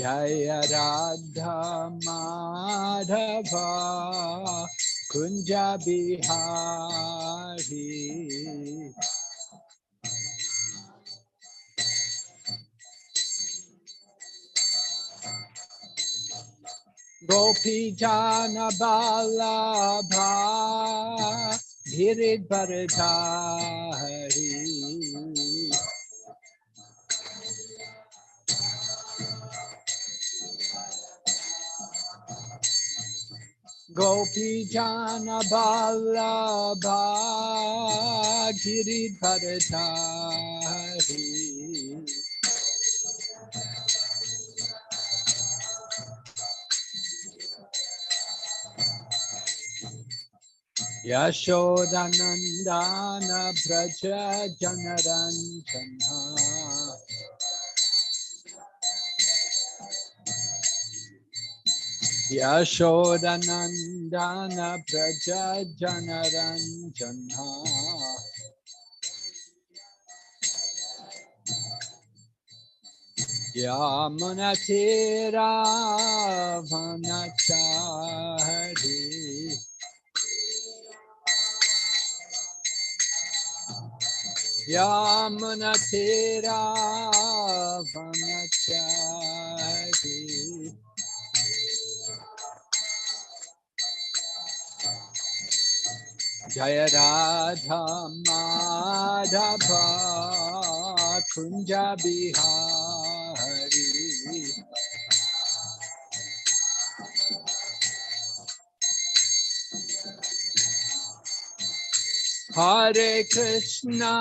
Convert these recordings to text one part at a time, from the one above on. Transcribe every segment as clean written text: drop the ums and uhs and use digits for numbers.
Jaya Radha Madhava Kunja Bihari. Gopi Jana Balabha Giridharidhari. Gopi Jana Balabha Giridharidhari. Yashodanandana Braja Janaranjana. Yashodanandana Braja Janaranjana. Yamunatira Vanachari. Yamunatira Vanachari. Jaya Radha Madhava Kunja Bihari. Hare Krishna,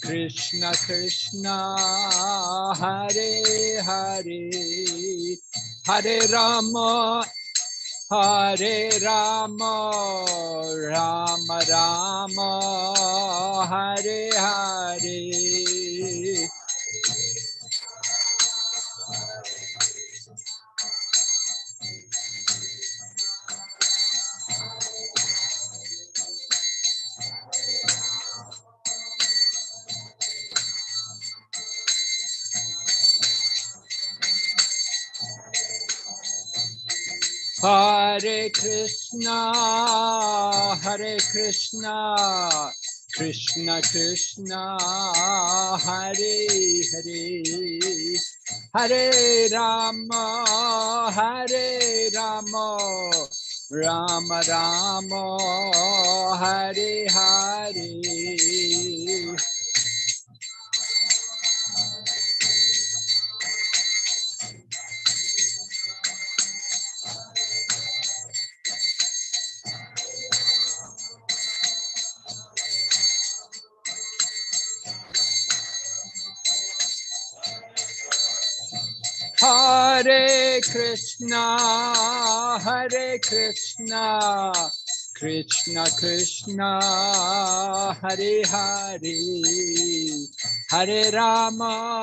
Krishna Krishna, Hare Hare, Hare Rama, Hare Rama, Rama Rama, Hare Hare. Hare Krishna, Krishna Krishna, Hare Hare, Hare Rama, Rama Rama, Hare Hare. Hare Krishna, Krishna Krishna, Hare Hare, Hare Rama,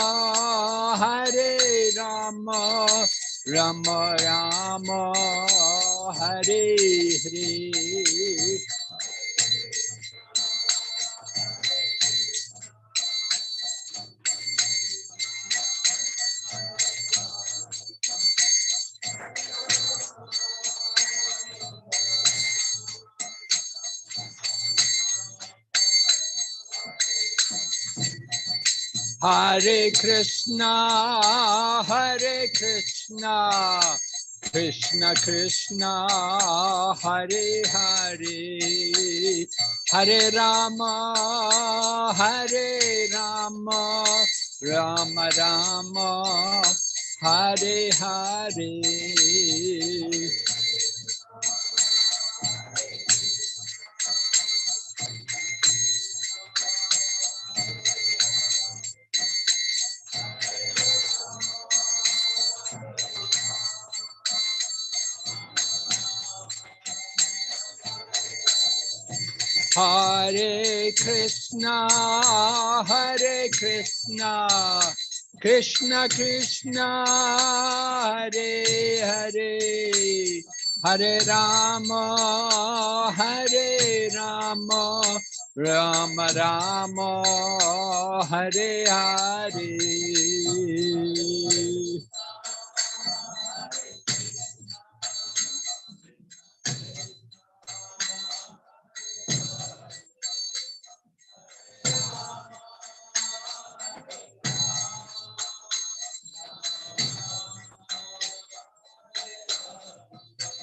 Rama Rama, Hare Hare. Hare Krishna, Krishna Krishna, Hare Hare, Hare Rama, Rama Rama, Hare Hare. Hare Krishna, Krishna Krishna, Hare Hare, Hare Rama, Rama Rama Hare Hare.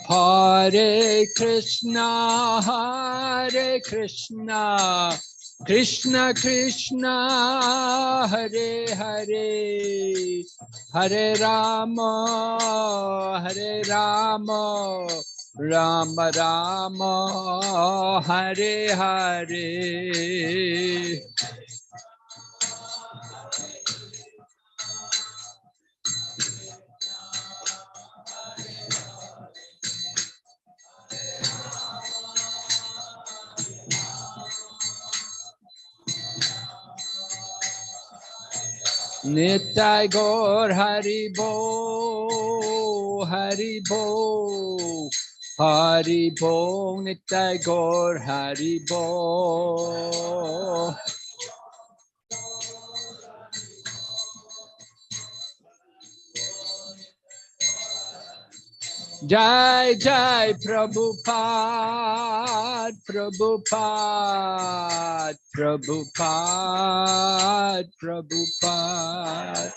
Hare Krishna, Hare Krishna, Krishna Krishna, Hare Hare, Hare Rama, Hare Rama, Rama Rama, Hare Hare. Nitai Gaur Hari Bo, Hari Bo, Hari Bo, Nitai Gaur Hari Bo. Jai Jai Prabhupada, Prabhupada, Prabhupada, Prabhupada.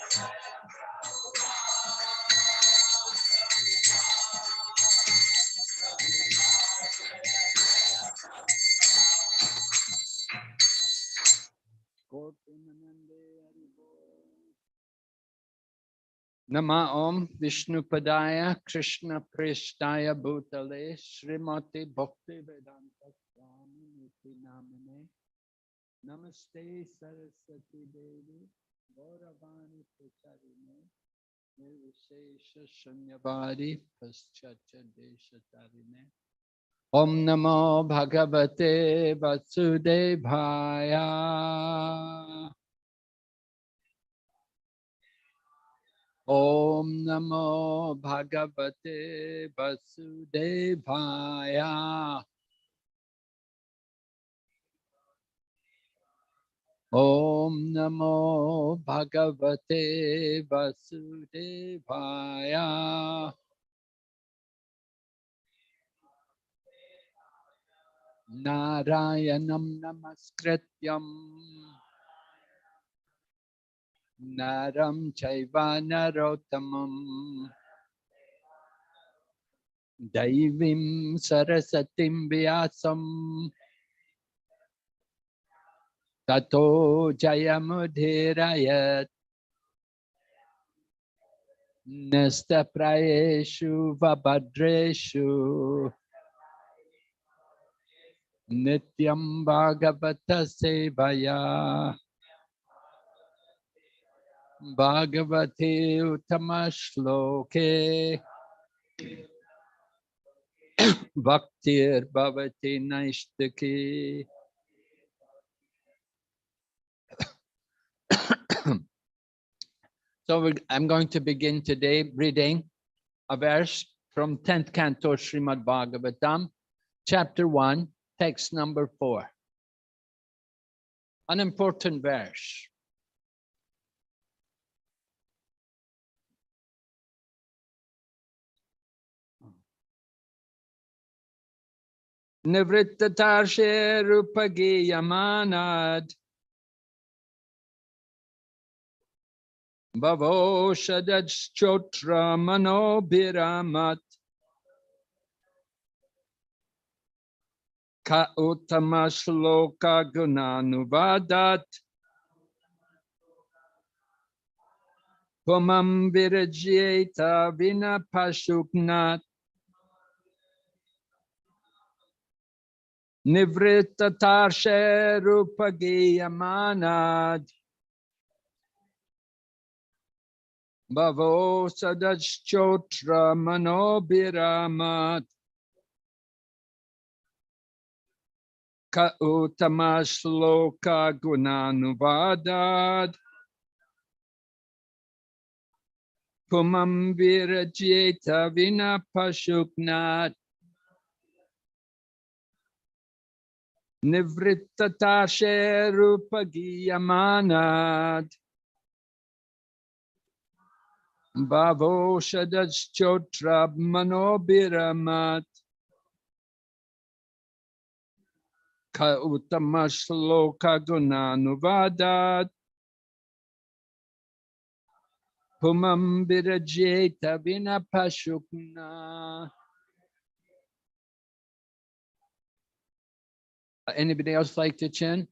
Nama Om Vishnupadaya Krishna Prishtaya Bhutale Srimati Bhakti Vedanta Swami Niti Namane Namaste Saraswati Devi Gauravani Pracharine Nirvishesha Shunyavadi Paschatya Deshatarine Om Namo Bhagavate Vasudevaya Om Namo Bhagavate Vasudevaya Om Namo Bhagavate Vasudevaya Narayanam Namaskrityam Naram Chaiva Narottamam Daivim Sarasatim Vyasam Tato Jayamudhirayat Nasta Prayeshu Vabhadreshu Nityam Bhagavata Sevaya Bhagavate Utamashloke Bhaktir Bhavati Naishtaki. So I'm going to begin today reading a verse from 10th canto Srimad Bhagavatam, chapter 1, text number 4. An important verse. Nivrittatarshe rupagi yamanad Bhavo shadadchotra manobhiramat Ka uttama shloka gunanuvadat Pumam virajyeta vina pashuknat Nivrittatarshe rupagi yamanad Bhavo sadadchotra manobhiramat Ka uttama shloka gunanuvadat Pumam virajyeta vina pashuknat. Nivrittatashe rupagiyamanad. Bhavo shadaschotra manobiramat. Ka utamashloka gunanuvadat. Pumam birajeta vinapashukna. Anybody else like to chant?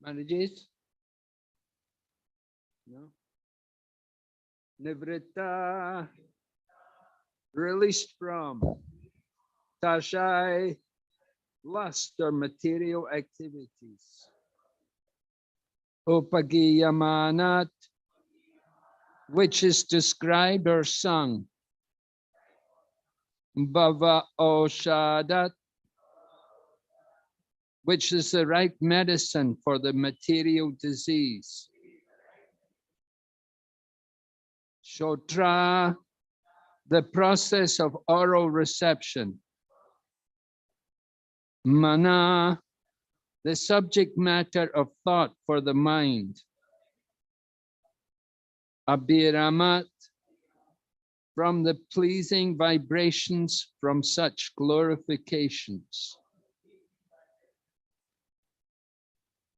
Manajis? No. Nivritta, released from. Tashai, lust or material activities. Upagiyamanat, which is described or sung. Bhava oshadat, which is the right medicine for the material disease. Shotra, the process of oral reception. Mana, the subject matter of thought for the mind. Abhiramat, from the pleasing vibrations from such glorifications.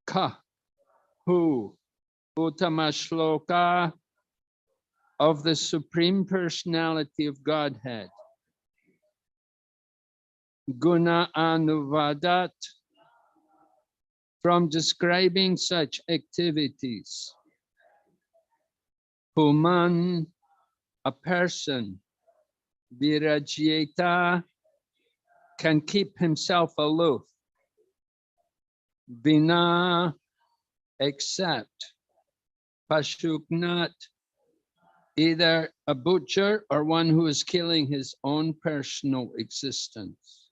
Ka, who, Uttamashloka, of the Supreme Personality of Godhead. Guna Anuvadat, from describing such activities. Puman, a person. Virajyeta, can keep himself aloof. Vina, except. Pashuknat, either a butcher or one who is killing his own personal existence.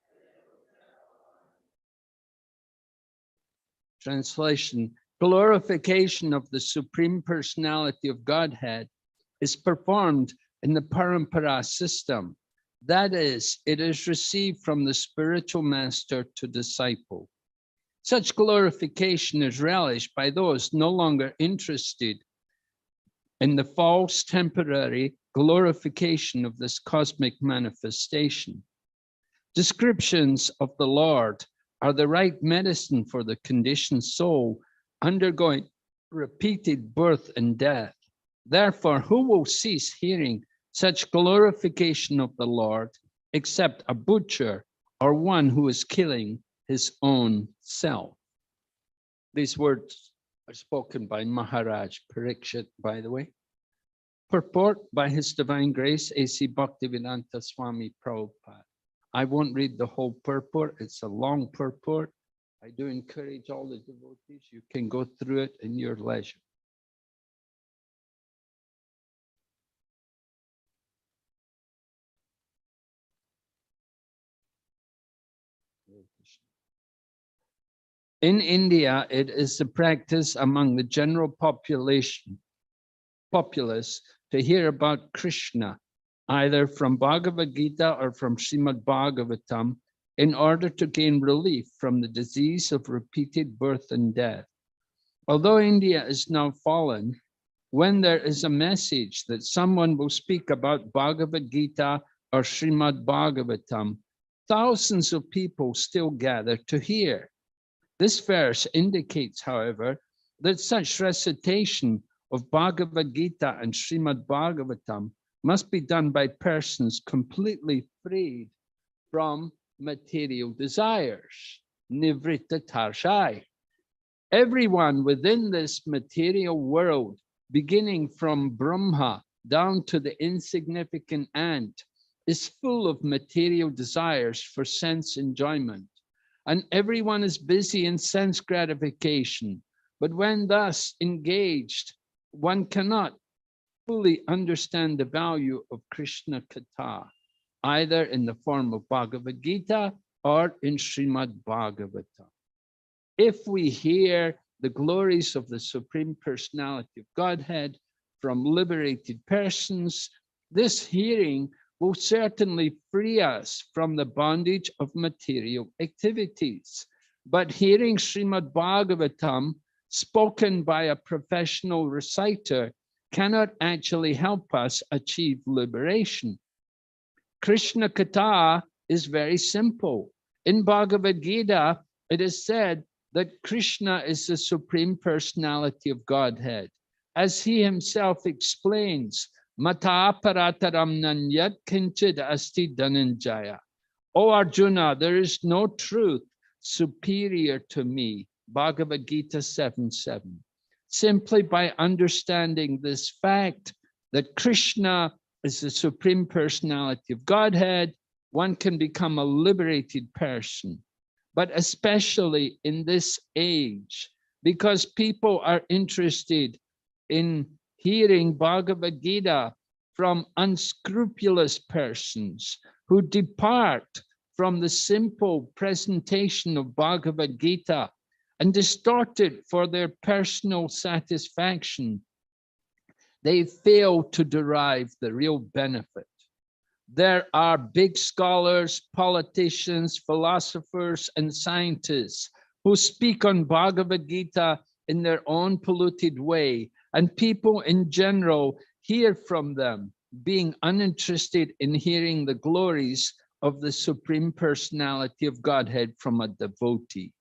Translation: glorification of the Supreme Personality of Godhead is performed in the Parampara system. That is, it is received from the spiritual master to disciple. Such glorification is relished by those no longer interested in the false temporary glorification of this cosmic manifestation. Descriptions of the Lord are the right medicine for the conditioned soul undergoing repeated birth and death. Therefore, who will cease hearing such glorification of the Lord except a butcher or one who is killing his own self? These words are spoken by Maharaj Parikshit, by the way. Purport by His Divine Grace, A.C. Bhaktivedanta Swami Prabhupada. I won't read the whole purport. It's a long purport. I do encourage all the devotees. You can go through it in your leisure. In India, it is the practice among the general populace to hear about Krishna, either from Bhagavad Gita or from Srimad Bhagavatam, in order to gain relief from the disease of repeated birth and death. Although India is now fallen, when there is a message that someone will speak about Bhagavad Gita or Srimad Bhagavatam, thousands of people still gather to hear. This verse indicates, however, that such recitation of Bhagavad Gita and Srimad Bhagavatam must be done by persons completely freed from material desires, nivritta tarshai. Everyone within this material world, beginning from Brahma down to the insignificant ant, is full of material desires for sense enjoyment. And everyone is busy in sense gratification. But when thus engaged, one cannot fully understand the value of Krishna Katha, either in the form of Bhagavad Gita or in Srimad Bhagavatam. If we hear the glories of the Supreme Personality of Godhead from liberated persons, this hearing will certainly free us from the bondage of material activities. But hearing Srimad Bhagavatam spoken by a professional reciter cannot actually help us achieve liberation. Krishna Katha is very simple. In Bhagavad Gita, it is said that Krishna is the Supreme Personality of Godhead. As he himself explains, Mata parataram nanyat kinchid asti dhananjaya. O Arjuna, there is no truth superior to me. Bhagavad Gita 7:7. Simply by understanding this fact that Krishna is the Supreme Personality of Godhead, one can become a liberated person. But especially in this age, because people are interested in hearing Bhagavad Gita from unscrupulous persons who depart from the simple presentation of Bhagavad Gita and distort it for their personal satisfaction, they fail to derive the real benefit. There are big scholars, politicians, philosophers, and scientists who speak on Bhagavad Gita in their own polluted way, and people in general hear from them, being uninterested in hearing the glories of the Supreme Personality of Godhead from a devotee.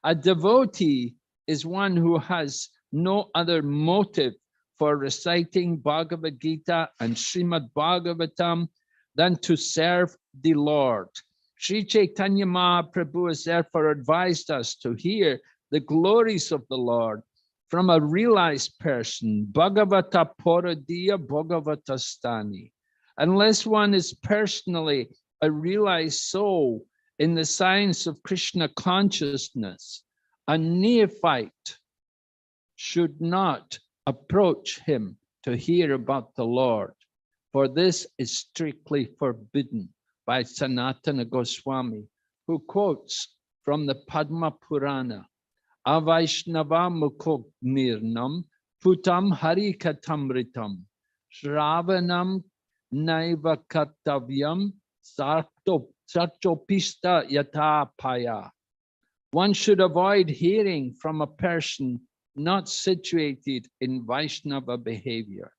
A devotee is one who has no other motive for reciting Bhagavad Gita and Srimad Bhagavatam than to serve the Lord. Sri Chaitanya Mahaprabhu has therefore advised us to hear the glories of the Lord from a realized person, Bhagavata Poradiya Bhagavata Stani. Unless one is personally a realized soul in the science of Krishna consciousness, a neophyte should not approach him to hear about the Lord, for this is strictly forbidden by Sanatana Goswami, who quotes from the Padma Purana, Avaishnava Mukognirnam Putam Harikatamritam Shravanam Naiva Kartavyam Sartopista Yatapaya. One should avoid hearing from a person not situated in Vaishnava behavior.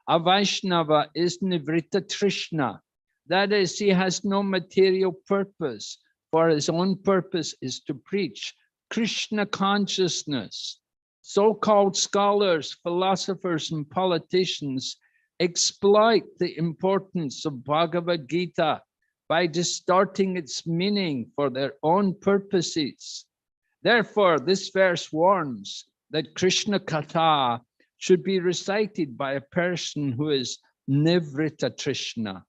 A Vaishnava is Nivritta Trishna. That is, he has no material purpose, for his own purpose is to preach Krishna consciousness. So-called scholars, philosophers, and politicians exploit the importance of Bhagavad Gita by distorting its meaning for their own purposes. Therefore, this verse warns that Krishna Katha should be recited by a person who is Nivritta Trishna.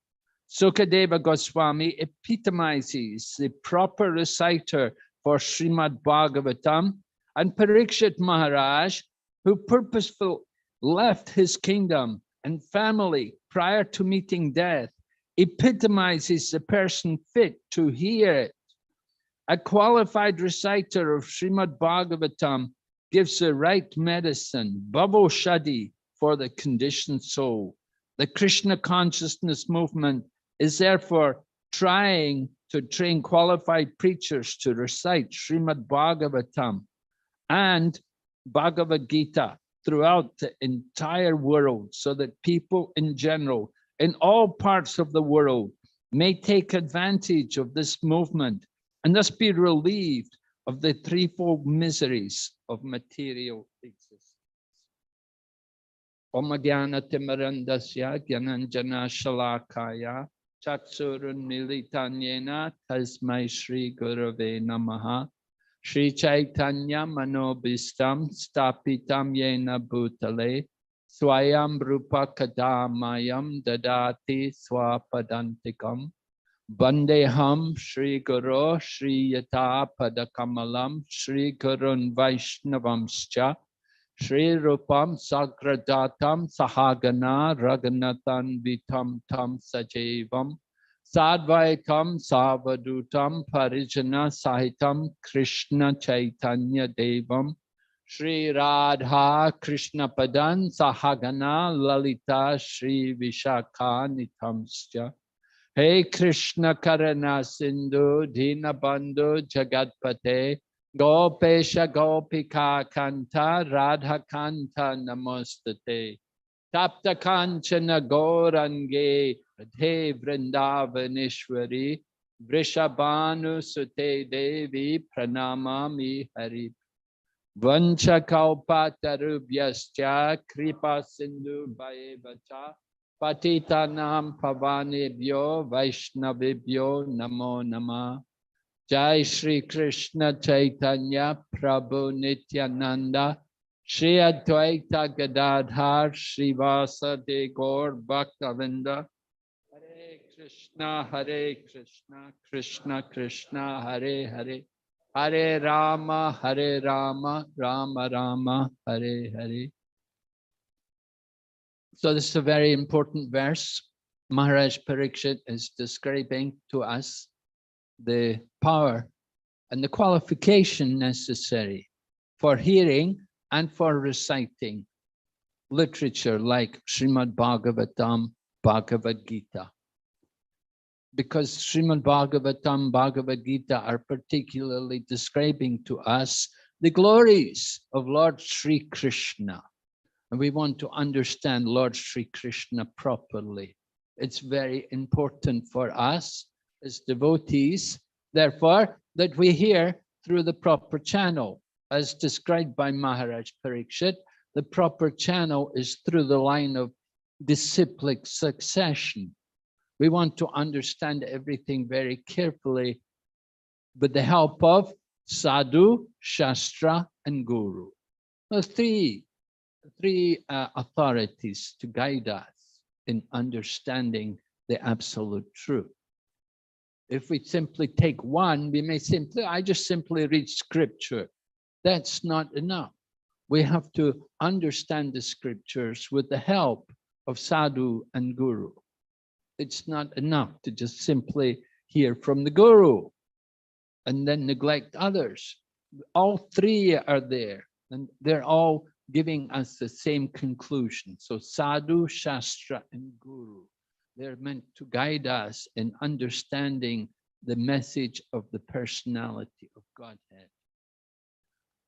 Sukadeva Goswami epitomizes the proper reciter for Srimad Bhagavatam, and Parikshit Maharaj, who purposefully left his kingdom and family prior to meeting death, epitomizes the person fit to hear it. A qualified reciter of Srimad Bhagavatam gives the right medicine, Bhavo Shadi, for the conditioned soul. The Krishna consciousness movement is therefore trying to train qualified preachers to recite Srimad Bhagavatam and Bhagavad Gita throughout the entire world, so that people in general, in all parts of the world, may take advantage of this movement and thus be relieved of the threefold miseries of material existence. Om Jnana Timirandasya Gyananjana Shalakaya Chaksurun Militanyena Tasmai Shri Gurave Namaha Shri Chaitanya Manobhistam Stapitam Yena Bhutale Swayam Rupa Kadamayam Dadati Swapadantikam Vandeham Shri Guru Shri Yata Padakamalam Shri Gurun Vaishnavamscha Shri Rupam Sagradatam Sahagana Raghunathan Vitam Tam Sajevam Sadvaitam Savadutam Parijana Sahitam Krishna Chaitanya Devam Shri Radha Krishna Padan Sahagana Lalita Shri Vishakha Nitamscha Hey Krishna Karana Sindhu Dinabandhu Jagatpate Gopesha Gopika Kanta Radha Kanta Namostate Tapta Kanchana Gaurange Radhe Vrindavaneshwari Vrishabhanu Sute Devi Pranamami Hari Vancha Kalpatarubhyascha Kripa Sindhu Bhaevacha Patitanam Pavanebhyo Vaishnavibhyo Namo Namah Jai Shri Krishna Chaitanya Prabhu Nityananda Shri Advaita Gadadhar Srivasa Gaur Bhaktavinda Hare Krishna Krishna Krishna Hare Hare Hare Rama Rama Rama Hare Hare. So this is a very important verse. Maharaj Parikshit is describing to us the power and the qualification necessary for hearing and for reciting literature like Srimad Bhagavatam, Bhagavad Gita. Because Srimad Bhagavatam, Bhagavad Gita are particularly describing to us the glories of Lord Sri Krishna. And we want to understand Lord Sri Krishna properly. It's very important for us as devotees, therefore, that we hear through the proper channel. As described by Maharaj Parikshit, the proper channel is through the line of disciplic succession. We want to understand everything very carefully with the help of Sadhu, Shastra, and Guru. The three authorities to guide us in understanding the absolute truth. If we simply take one, we may I just simply read scripture. That's not enough. We have to understand the scriptures with the help of Sadhu and Guru. It's not enough to just simply hear from the Guru and then neglect others. All three are there and they're all giving us the same conclusion. So Sadhu, Shastra, and Guru, they're meant to guide us in understanding the message of the personality of Godhead.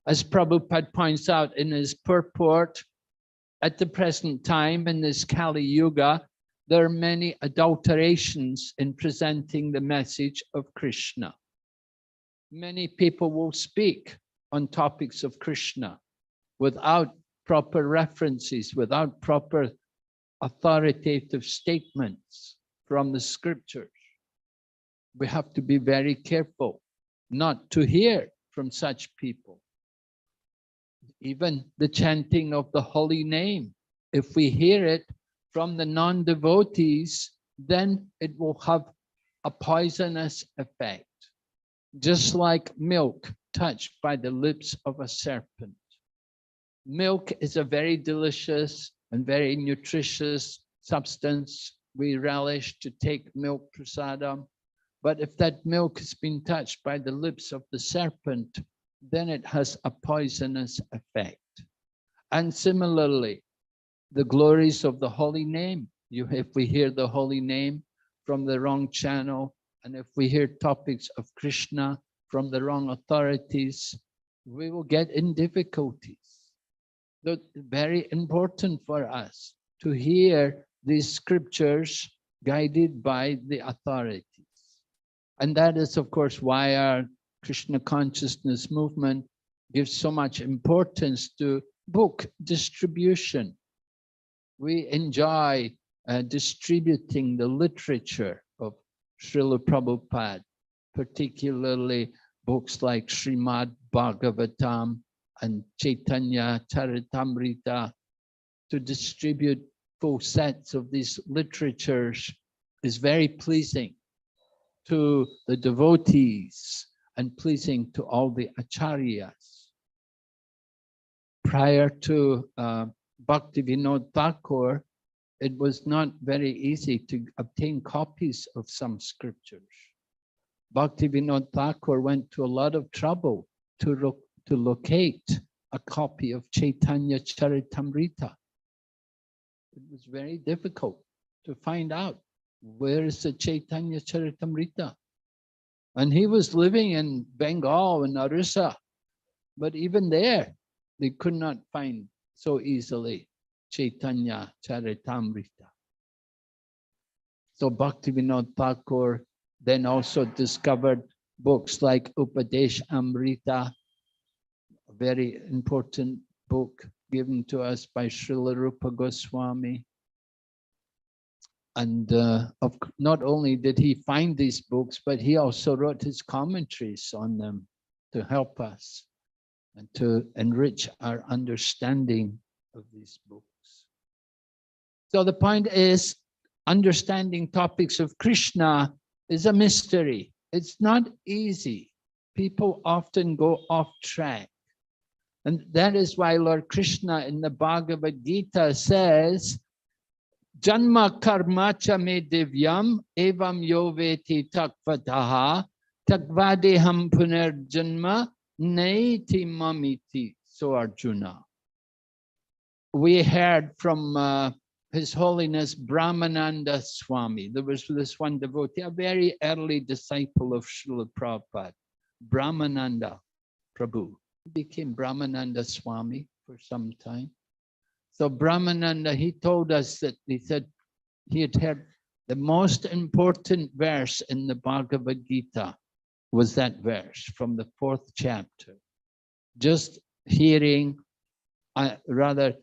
As Prabhupada points out in his purport, at the present time in this Kali Yuga, there are many adulterations in presenting the message of Krishna. Many people will speak on topics of Krishna without proper references, without proper authoritative statements from the scriptures. We have to be very careful not to hear from such people. Even the chanting of the holy name, if we hear it from the non-devotees, then it will have a poisonous effect, just like milk touched by the lips of a serpent. Milk is a very delicious and very nutritious substance. We relish to take milk prasadam, but if that milk has been touched by the lips of the serpent, then it has a poisonous effect. And similarly, the glories of the holy name. If we hear the holy name from the wrong channel, And if we hear topics of Krishna from the wrong authorities, we will get in difficulties. So very important for us to hear these scriptures guided by the authorities. And that is, of course, why our Krishna consciousness movement gives so much importance to book distribution. We enjoy distributing the literature of Srila Prabhupada, particularly books like Srimad Bhagavatam and Chaitanya Charitamrita. To distribute full sets of these literatures is very pleasing to the devotees and pleasing to all the acharyas. Prior to Bhaktivinoda Thakur, it was not very easy to obtain copies of some scriptures. Bhaktivinoda Thakur went to a lot of trouble to locate a copy of Chaitanya Charitamrita. It was very difficult to find out where is the Chaitanya Charitamrita. And he was living in Bengal, in Orissa, but even there, they could not find so easily Chaitanya Charitamrita. So Bhaktivinoda Thakur then also discovered books like Upadesh Amrita, a very important book given to us by Srila Rupa Goswami. And not only did he find these books, but he also wrote his commentaries on them to help us and to enrich our understanding of these books. So the point is, understanding topics of Krishna is a mystery. It's not easy. People often go off track. And that is why Lord Krishna in the Bhagavad Gita says, Janma karma cha me divyam evam yoveti takvataha takvadeham puner janma naiti mamiti. So Arjuna. We heard from His Holiness Brahmananda Swami. There was this one devotee, a very early disciple of Srila Prabhupada, Brahmananda Prabhu. He became Brahmananda Swami for some time. So Brahmananda, he told us that he said he had heard the most important verse in the Bhagavad Gita was that verse from the 4th chapter. Just hearing, rather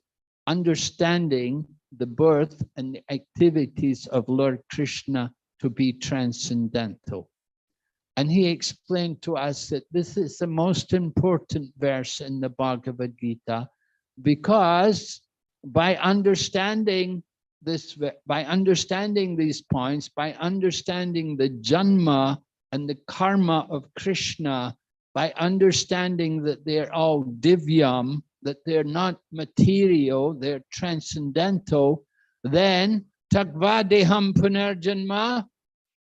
understanding the birth and the activities of Lord Krishna to be transcendental. And he explained to us that this is the most important verse in the Bhagavad Gita, because by understanding this, by understanding these points, by understanding the janma and the karma of Krishna, by understanding that they're all divyam, that they're not material, they're transcendental, then takvadeham punarjanma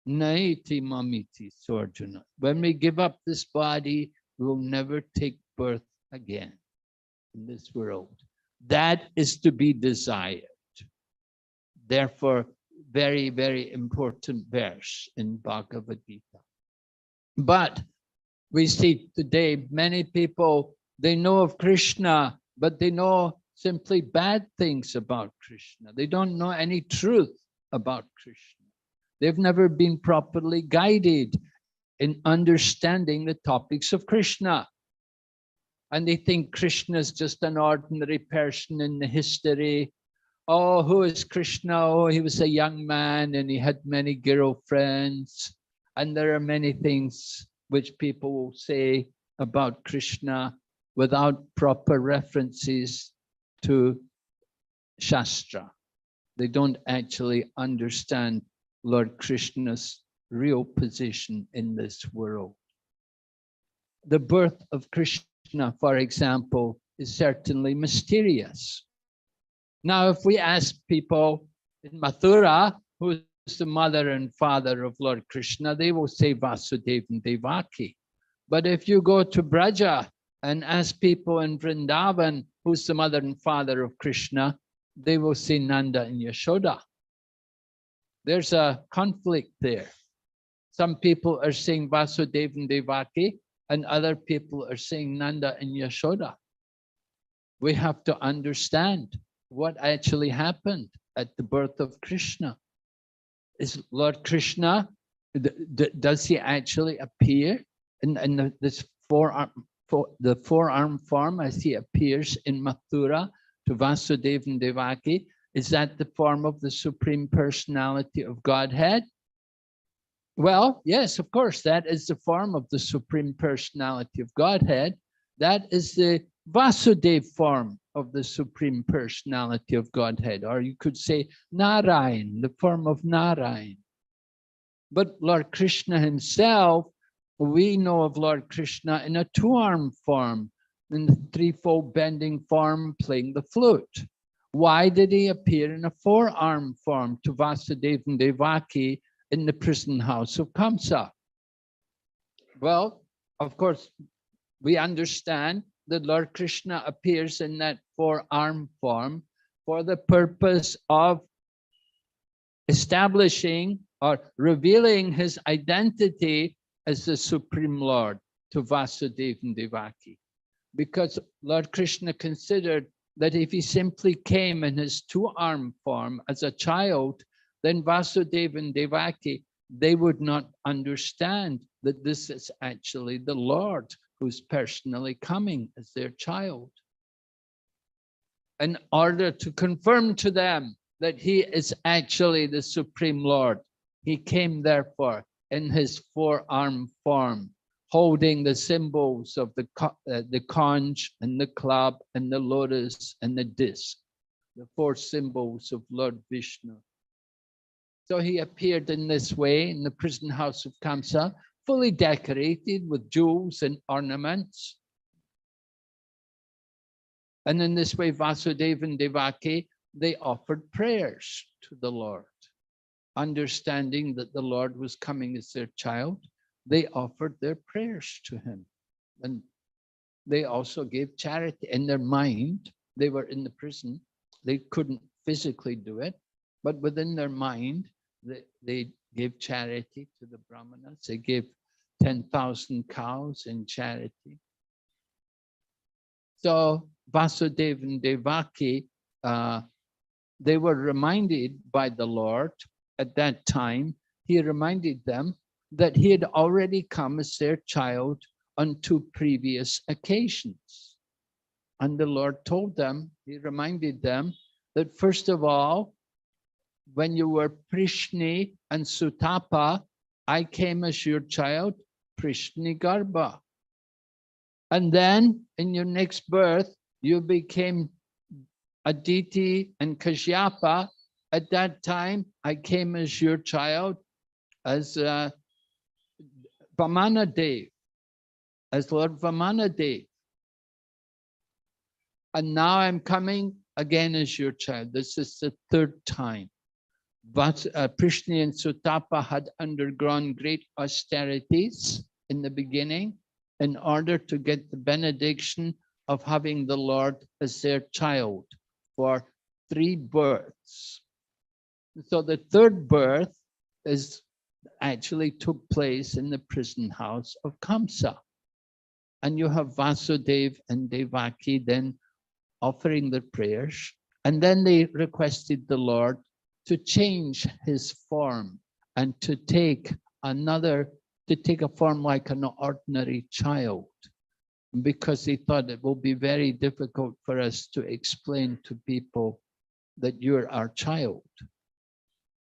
naiti mamiti. So Arjuna, when we give up this body, we will never take birth again in this world. That is to be desired. Therefore, very, very important verse in Bhagavad Gita. But we see today many people, they know of Krishna, but they know simply bad things about Krishna. They don't know any truth about Krishna. They've never been properly guided in understanding the topics of Krishna. And they think Krishna is just an ordinary person in the history. Oh, who is Krishna? Oh, he was a young man and he had many girlfriends. And there are many things which people will say about Krishna without proper references to Shastra. They don't actually understand Lord Krishna's real position in this world. The birth of Krishna, for example, is certainly mysterious. Now, if we ask people in Mathura, who is the mother and father of Lord Krishna, they will say Vasudeva and Devaki. But if you go to Braja and ask people in Vrindavan, who's the mother and father of Krishna, they will say Nanda and Yashoda. There's a conflict there. Some people are saying Vasudeva and Devaki, and other people are saying Nanda and Yashoda. We have to understand what actually happened at the birth of Krishna. Is Lord Krishna, does he actually appear in this the four-arm form as he appears in Mathura to Vasudeva and Devaki? Is that the form of the Supreme Personality of Godhead? Well, yes, of course, that is the form of the Supreme Personality of Godhead. That is the Vasudeva form of the Supreme Personality of Godhead, or you could say Narayan, the form of Narayan. But Lord Krishna himself, we know of Lord Krishna in a two-arm form, in the threefold bending form, playing the flute. Why did he appear in a four-arm form to Vasudeva and Devaki in the prison house of Kamsa? Well, of course, we understand that Lord Krishna appears in that four-arm form for the purpose of establishing or revealing his identity as the Supreme Lord to Vasudeva and Devaki. Because Lord Krishna considered that if he simply came in his two-arm form as a child, then Vasudeva and Devaki, they would not understand that this is actually the Lord who's personally coming as their child. In order to confirm to them that he is actually the Supreme Lord, he came therefore in his four-arm form, holding the symbols of the conch and the club and the lotus and the disc, the four symbols of Lord Vishnu. So he appeared in this way in the prison house of Kamsa, fully decorated with jewels and ornaments. And in this way, Vasudeva and Devaki, they offered prayers to the Lord. Understanding that the Lord was coming as their child, they offered their prayers to him. And they also gave charity in their mind. They were in the prison. They couldn't physically do it, but within their mind, they gave charity to the Brahmanas. They gave 10,000 cows in charity. So Vasudeva and Devaki, they were reminded by the Lord at that time. He reminded them that he had already come as their child on two previous occasions. And the Lord told them, he reminded them that first of all, when you were Prishni and Sutapa, I came as your child, Prishni Garbha. And then in your next birth, you became Aditi and Kashyapa. At that time, I came as your child, as Vamanadev, as Lord Vamanadev. And now I'm coming again as your child. This is the third time. But Prishni and Sutapa had undergone great austerities in the beginning in order to get the benediction of having the Lord as their child for 3 births. So the third birth actually took place in the prison house of Kamsa. And you have Vasudeva and Devaki then offering their prayers. And then they requested the Lord to change his form and to take a form like an ordinary child, because they thought it will be very difficult for us to explain to people that you're our child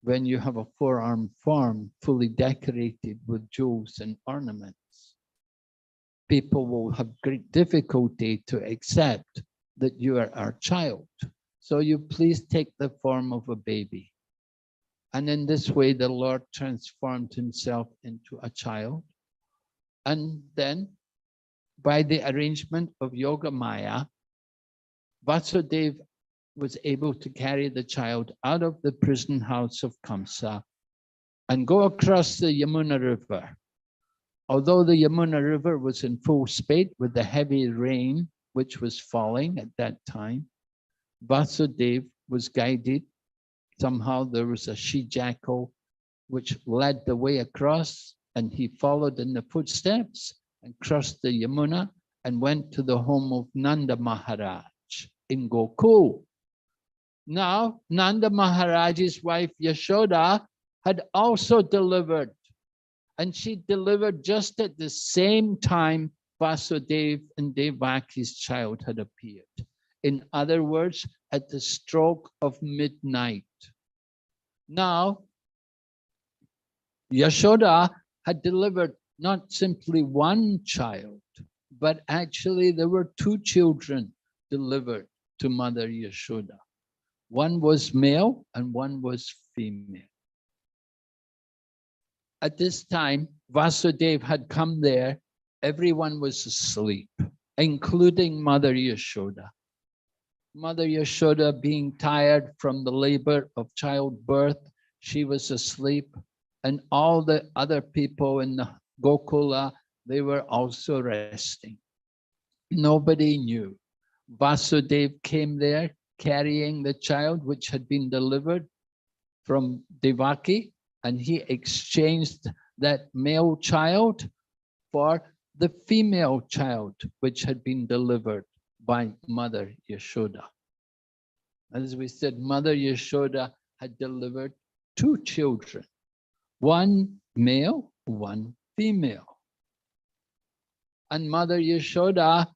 when you have a 4-arm form fully decorated with jewels and ornaments. People will have great difficulty to accept that you are our child. So you please take the form of a baby. And in this way, the Lord transformed himself into a child. And then by the arrangement of Yoga Maya, Vasudeva was able to carry the child out of the prison house of Kamsa and go across the Yamuna River. Although the Yamuna River was in full spate with the heavy rain which was falling at that time, Vasudeva was guided. Somehow there was a she-jackal which led the way across, and he followed in the footsteps and crossed the Yamuna and went to the home of Nanda Maharaj in Gokul. Now, Nanda Maharaj's wife Yashoda had also delivered, and she delivered just at the same time Vasudeva and Devaki's child had appeared. In other words, at the stroke of midnight. Now, Yashoda had delivered not simply one child, but actually there were two children delivered to Mother Yashoda. One was male and one was female. At this time, Vasudeva had come there. Everyone was asleep, including Mother Yashoda. Mother Yashoda, being tired from the labor of childbirth, she was asleep, and all the other people in the Gokula, they were also resting. Nobody knew. Vasudeva came there carrying the child which had been delivered from Devaki, and he exchanged that male child for the female child which had been delivered by Mother Yashoda. As we said, Mother Yashoda had delivered two children, one male, one female. And Mother Yashoda,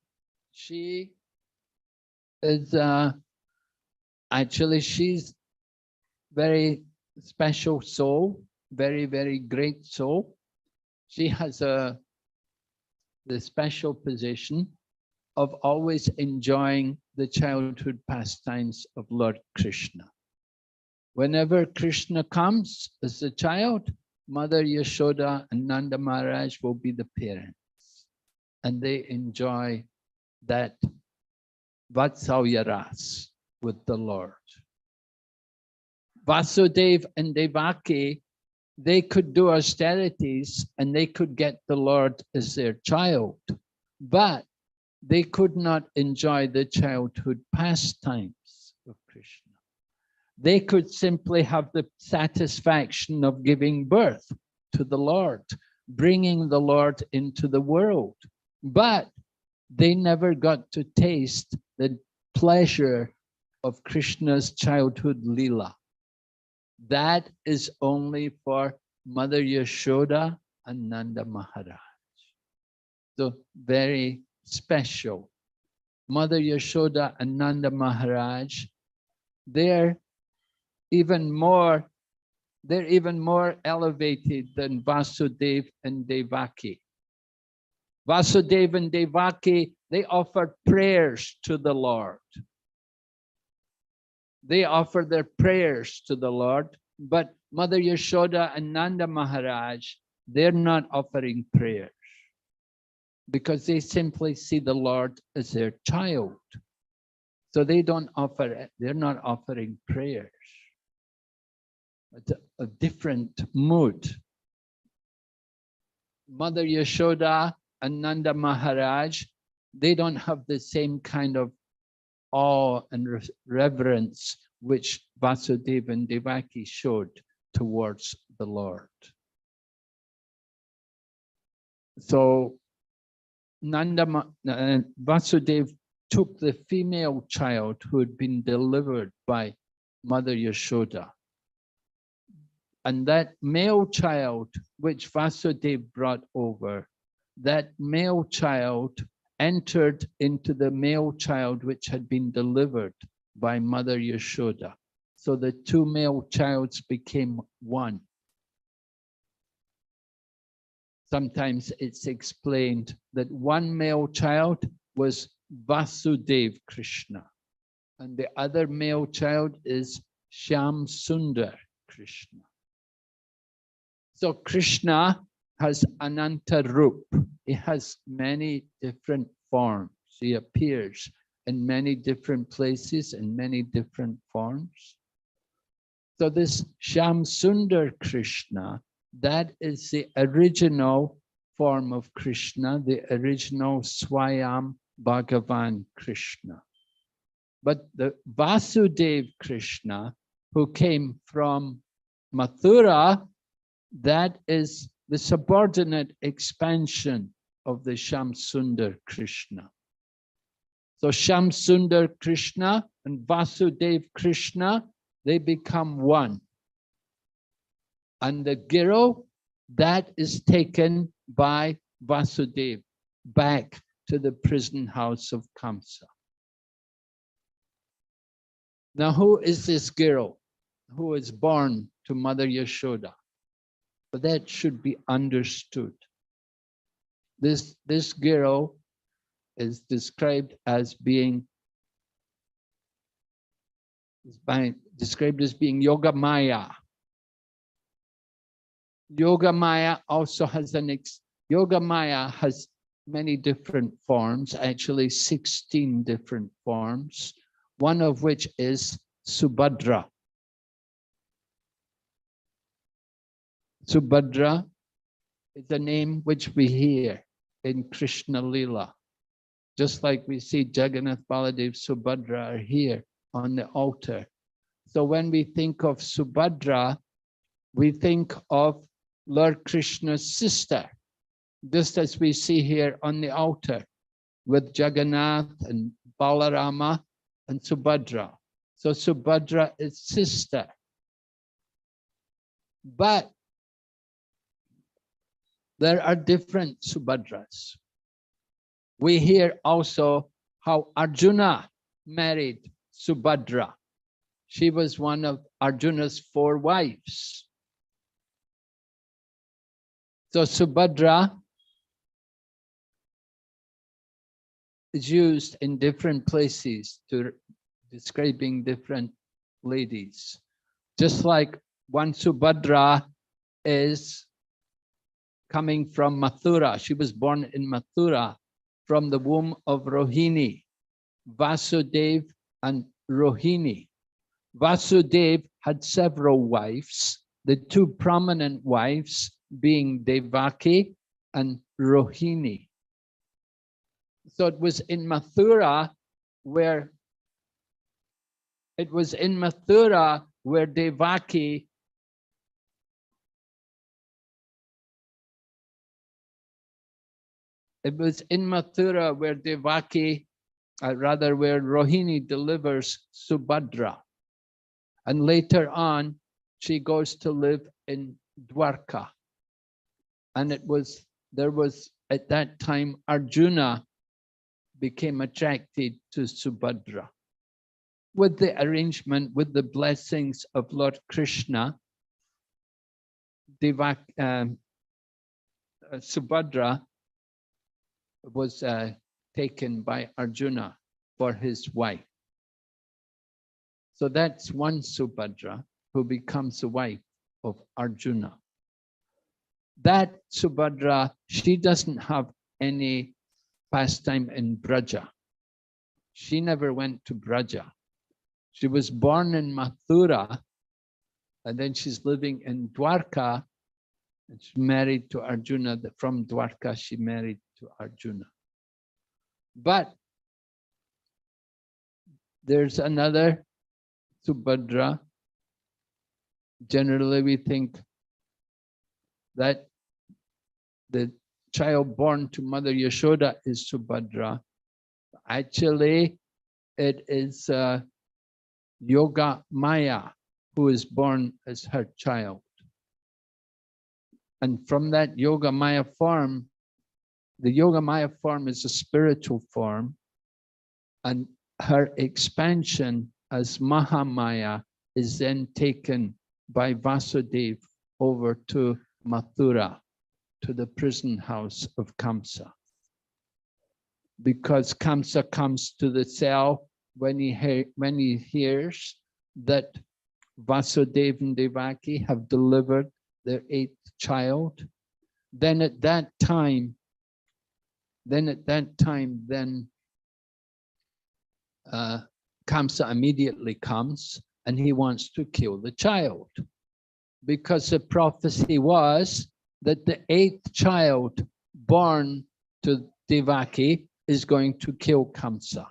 she is actually, she's very special soul, very, very great soul. She has the special position of always enjoying the childhood pastimes of Lord Krishna. Whenever Krishna comes as a child, Mother Yashoda and Nanda Maharaj will be the parents, and they enjoy that Vatsalya Ras with the Lord. Vasudeva and Devaki, they could do austerities and they could get the Lord as their child, but they could not enjoy the childhood pastimes of Krishna. They could simply have the satisfaction of giving birth to the Lord, bringing the Lord into the world, but they never got to taste the pleasure of Krishna's childhood lila. That is only for Mother Yashoda and Nanda Maharaj. So very special. Mother Yashoda and Nanda Maharaj, they're even more elevated than Vasudeva and Devaki. Vasudeva and Devaki, they offered prayers to the Lord. They offer their prayers to the Lord, but Mother Yashoda and Nanda Maharaj, they're not offering prayers because they simply see the Lord as their child. So they don't offer it. They're not offering prayers. It's a different mood. Mother Yashoda and Nanda Maharaj, they don't have the same kind of awe and reverence which Vasudeva and Devaki showed towards the Lord. So Vasudeva took the female child who had been delivered by Mother Yashoda. And that male child which Vasudeva brought over, that male child entered into the male child which had been delivered by Mother Yashoda. So the two male childs became one. Sometimes it's explained that one male child was Vasudeva Krishna, and the other male child is Shyam Sundar Krishna. So Krishna has Ananta Rup. He has many different forms. He appears in many different places in many different forms. So this Shyam Sundar Krishna, that is the original form of Krishna, the original Swayam Bhagavan Krishna. But the Vasudeva Krishna, who came from Mathura, that is the subordinate expansion of the Shamsundar Krishna. So Shamsundar Krishna and Vasudev Krishna, they become one. And the Giro, that is taken by Vasudev back to the prison house of Kamsa. Now, who is this Giro who was born to Mother Yashoda? But that should be understood. This Giro is described as being Yogamaya. Yogamaya also has Yogamaya has many different forms, actually 16 different forms, one of which is Subhadra. Subhadra is a name which we hear in Krishna Lila. Just like we see Jagannath, Baladev, Subhadra are here on the altar. So when we think of Subhadra, we think of Lord Krishna's sister, just as we see here on the altar with Jagannath and Balarama and Subhadra. So Subhadra is sister. But there are different Subhadras. We hear also how Arjuna married Subhadra. She was one of Arjuna's 4 wives. So Subhadra is used in different places to describing different ladies. Just like one Subhadra is coming from Mathura. She was born in Mathura from the womb of Rohini, Vasudev and Rohini. Vasudev had several wives, the 2 prominent wives being Devaki and Rohini. So it was in Mathura where Devaki where Rohini delivers Subhadra. And later on, she goes to live in Dwarka. And there was at that time, Arjuna became attracted to Subhadra. With the arrangement, with the blessings of Lord Krishna, Subhadra was taken by Arjuna for his wife. So that's one Subhadra who becomes the wife of Arjuna. That Subhadra, she doesn't have any pastime in Braja. She never went to Braja. She was born in Mathura, and then she's living in Dwarka, and she's married to Arjuna. From Dwarka, she married to Arjuna. But there's another Subhadra. Generally, we think that the child born to Mother Yashoda is Subhadra. Actually, it is Yoga Maya who is born as her child. And from that Yoga Maya form, the Yoga Maya form is a spiritual form, and her expansion as Mahamaya is then taken by Vasudev over to Mathura, to the prison house of Kamsa. Because Kamsa comes to the cell when he hears that Vasudeva and Devaki have delivered their 8th child, then at that time, Kamsa immediately comes and he wants to kill the child, because the prophecy was that the 8th child born to Devaki is going to kill Kamsa.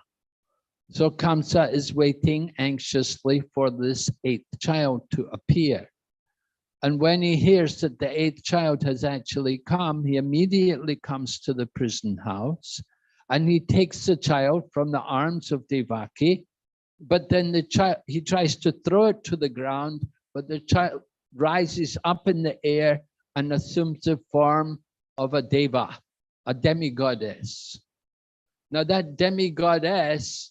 So Kamsa is waiting anxiously for this 8th child to appear. And when he hears that the 8th child has actually come, he immediately comes to the prison house and he takes the child from the arms of Devaki. But then the child, he tries to throw it to the ground, but the child rises up in the air and assumes the form of a deva, a demigoddess. Now that demigoddess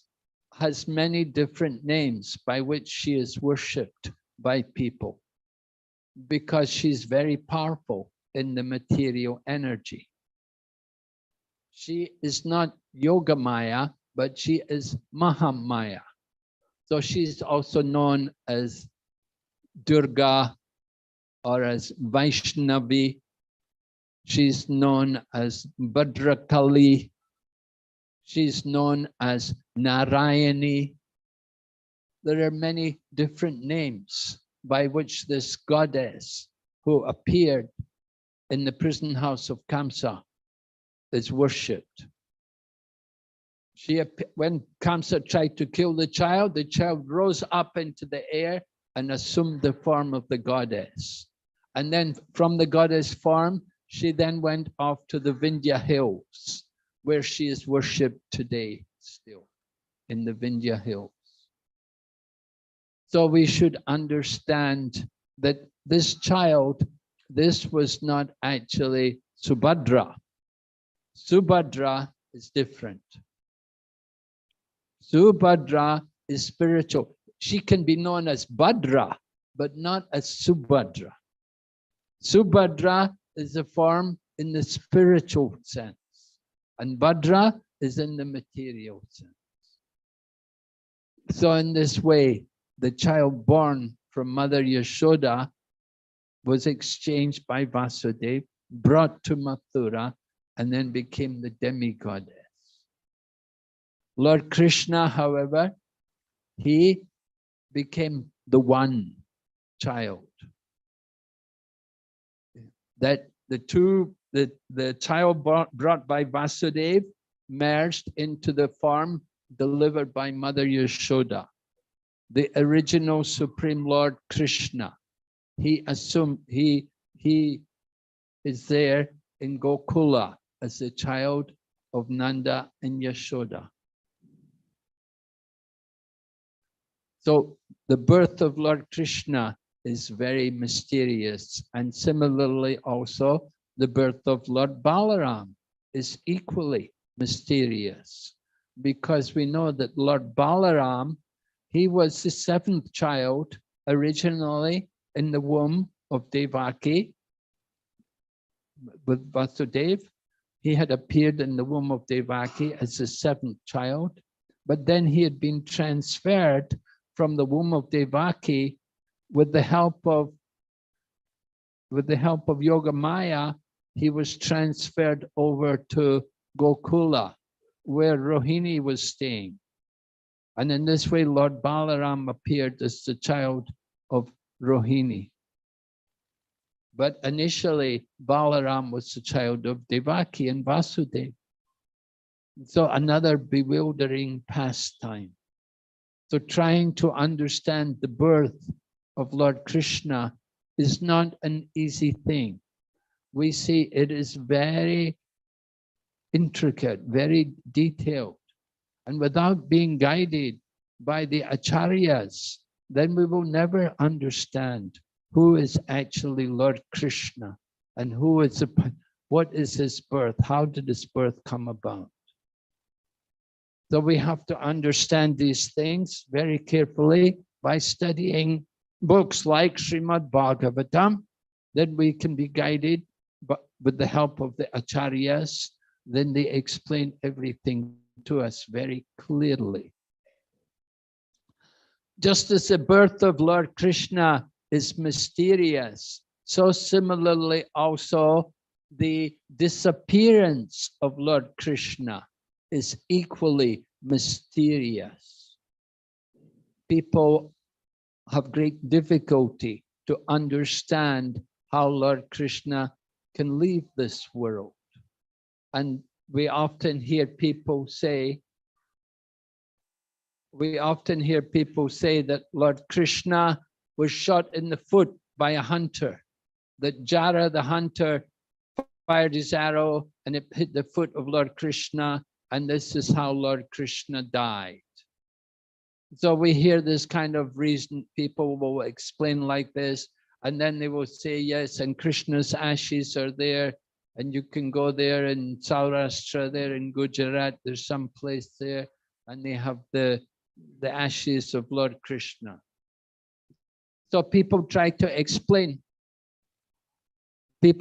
has many different names by which she is worshipped by people, because she's very powerful in the material energy. She is not Yogamaya, but she is Mahamaya. So she's also known as Durga or as Vaishnavi. She's known as Bhadrakali. She's known as Narayani. There are many different names by which this goddess who appeared in the prison house of Kamsa is worshipped. When Kamsa tried to kill the child rose up into the air and assumed the form of the goddess. And then from the goddess form, she then went off to the Vindhya hills, where she is worshipped today still, in the Vindhya hills. So we should understand that this child, this was not actually Subhadra. Subhadra is different. Subhadra is spiritual. She can be known as Bhadra, but not as Subhadra. Subhadra is a form in the spiritual sense, and Bhadra is in the material sense. So in this way, the child born from Mother Yashoda was exchanged by Vasudeva, brought to Mathura, and then became the demigoddess. Lord Krishna, however, he became the one child. That the child brought by Vasudeva merged into the form delivered by Mother Yashoda. The original Supreme Lord Krishna, he assumed he is there in Gokula as the child of Nanda and Yashoda. So the birth of Lord Krishna is very mysterious, and similarly also the birth of Lord Balaram is equally mysterious, because we know that Lord Balaram, he was the 7th child originally in the womb of Devaki with Vasudeva. He had appeared in the womb of Devaki as the 7th child, but then he had been transferred from the womb of Devaki with the help of Yogamaya. He was transferred over to Gokula, where Rohini was staying. And in this way, Lord Balaram appeared as the child of Rohini. But initially, Balaram was the child of Devaki and Vasudeva. So another bewildering pastime. So trying to understand the birth of Lord Krishna is not an easy thing. We see it is very intricate, very detailed. And without being guided by the acharyas, then we will never understand who is actually Lord Krishna and what is his birth, how did his birth come about. So we have to understand these things very carefully by studying books like Srimad Bhagavatam. Then we can be guided with the help of the acharyas. Then they explain everything to us very clearly. Just as the birth of Lord Krishna is mysterious, so similarly also the disappearance of Lord Krishna is equally mysterious. People have great difficulty to understand how Lord Krishna can leave this world. And we often hear people say that Lord Krishna was shot in the foot by a hunter. That Jara, the hunter, fired his arrow and it hit the foot of Lord Krishna, and this is how Lord Krishna died. So we hear this kind of reason, people will explain like this, and then they will say, yes, and Krishna's ashes are there, and you can go there in Saurashtra, there in Gujarat, there's some place there, and they have the ashes of Lord Krishna. So people try to explain the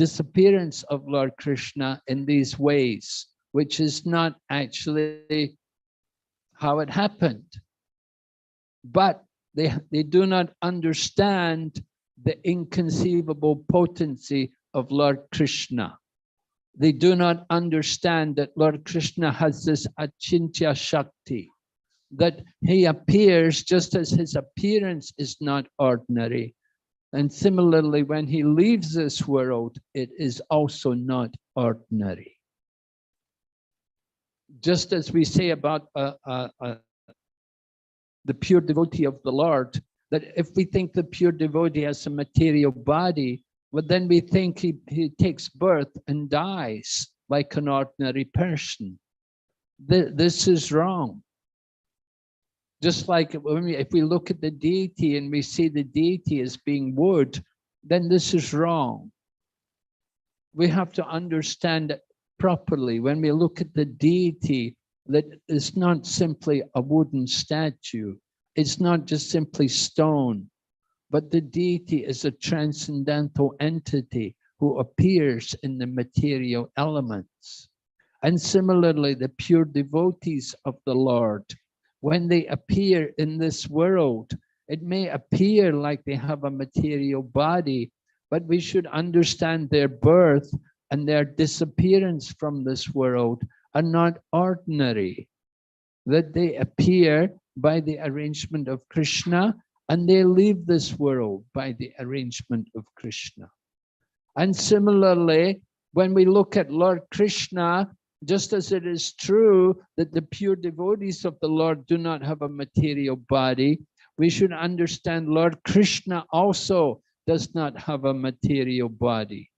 disappearance of Lord Krishna in these ways, which is not actually how it happened. But they do not understand the inconceivable potency of Lord Krishna. They do not understand that Lord Krishna has this achintya shakti, that he appears just as his appearance is not ordinary. And similarly, when he leaves this world, it is also not ordinary. Just as we say about the pure devotee of the Lord, that if we think the pure devotee has a material body, well, then we think he takes birth and dies like an ordinary person. This is wrong. Just like if we look at the deity and we see the deity as being wood, then this is wrong. We have to understand it properly. When we look at the deity, that it's not simply a wooden statue. It's not just simply stone, but the deity is a transcendental entity who appears in the material elements. And similarly, the pure devotees of the Lord, when they appear in this world, it may appear like they have a material body, but we should understand their birth and their disappearance from this world are not ordinary, that they appear by the arrangement of Krishna and they leave this world by the arrangement of Krishna. And similarly, when we look at Lord Krishna, just as it is true that the pure devotees of the Lord do not have a material body, we should understand Lord Krishna also does not have a material body.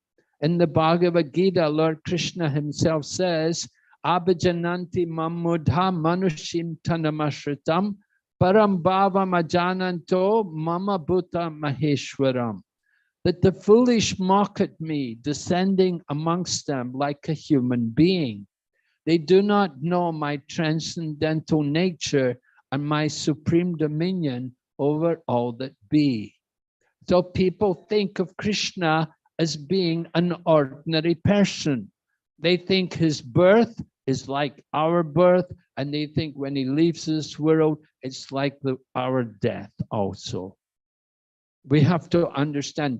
In the Bhagavad Gita, Lord Krishna himself says, Abhijananti mamudha manushim tanamashritam param bhavam ajananto mama bhuta maheshwaram. That the foolish mock at me, descending amongst them like a human being. They do not know my transcendental nature and my supreme dominion over all that be. So people think of Krishna as being an ordinary person. They think his birth is like our birth, and they think when he leaves this world, it's like our death also. We have to understand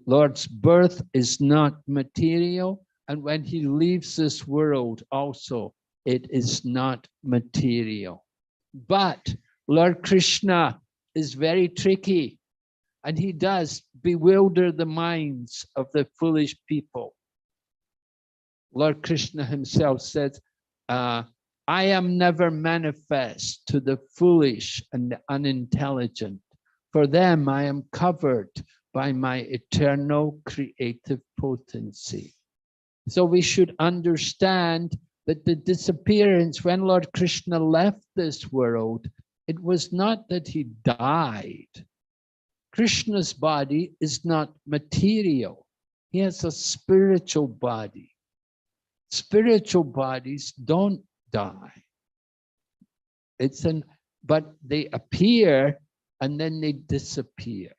Lord's birth is not material, and when he leaves this world also, it is not material. But Lord Krishna is very tricky, and he does bewilder the minds of the foolish people. Lord Krishna himself said, I am never manifest to the foolish and the unintelligent. For them, I am covered by my eternal creative potency. So we should understand that the disappearance, when Lord Krishna left this world, it was not that he died. Krishna's body is not material. He has a spiritual body. Spiritual bodies don't die. But they appear and then they disappear.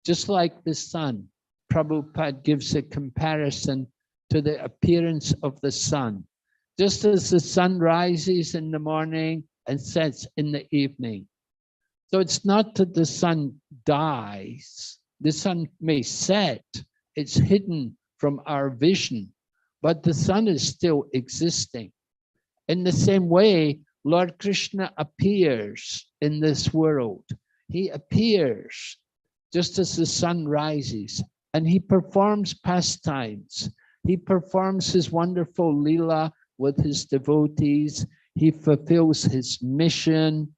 Just like the sun. Prabhupada gives a comparison to the appearance of the sun. Just as the sun rises in the morning and sets in the evening. So it's not that the sun dies. The sun may set. It's hidden from our vision. But the sun is still existing. In the same way, Lord Krishna appears in this world. He appears just as the sun rises, and he performs pastimes. He performs his wonderful lila with his devotees. He fulfills his mission.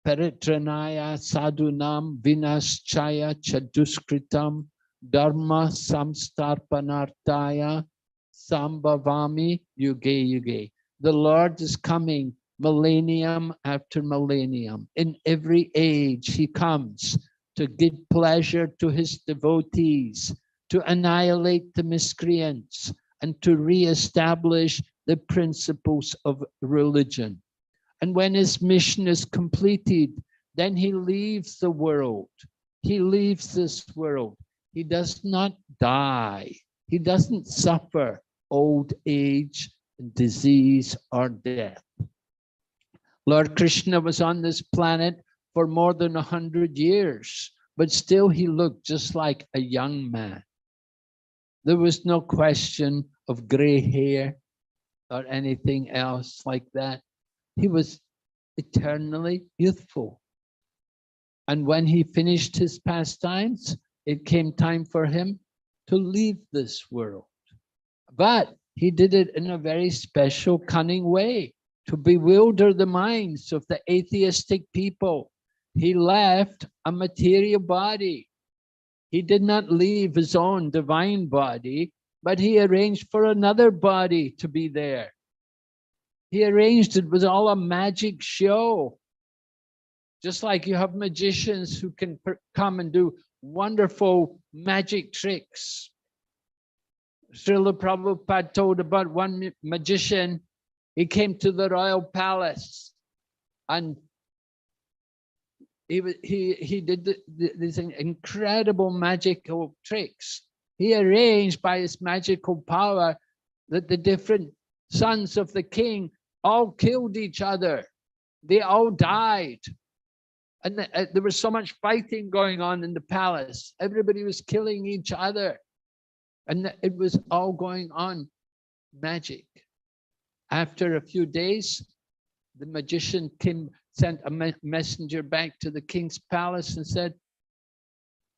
Paritranaya sadhunam vinaschaya chaduskritam dharma samstarpanartaya sambhavami yuge yuge. The Lord is coming millennium after millennium. In every age, he comes to give pleasure to his devotees, to annihilate the miscreants, and to re-establish the principles of religion. And when his mission is completed, then he leaves the world. He leaves this world. He does not die. He doesn't suffer old age, disease, or death. Lord Krishna was on this planet for more than 100 years, but still he looked just like a young man. There was no question of gray hair or anything else like that. He was eternally youthful. And when he finished his pastimes, it came time for him to leave this world. But he did it in a very special, cunning way to bewilder the minds of the atheistic people. He left a material body. He did not leave his own divine body, but he arranged for another body to be there. He arranged it was all a magic show. Just like you have magicians who can come and do wonderful magic tricks. Srila Prabhupada told about one magician. He came to the royal palace and he did these incredible magical tricks. He arranged by his magical power that the different sons of the king all killed each other. They all died. And there was so much fighting going on in the palace. Everybody was killing each other. And it was all going on magic. After a few days, the magician sent a messenger back to the king's palace and said,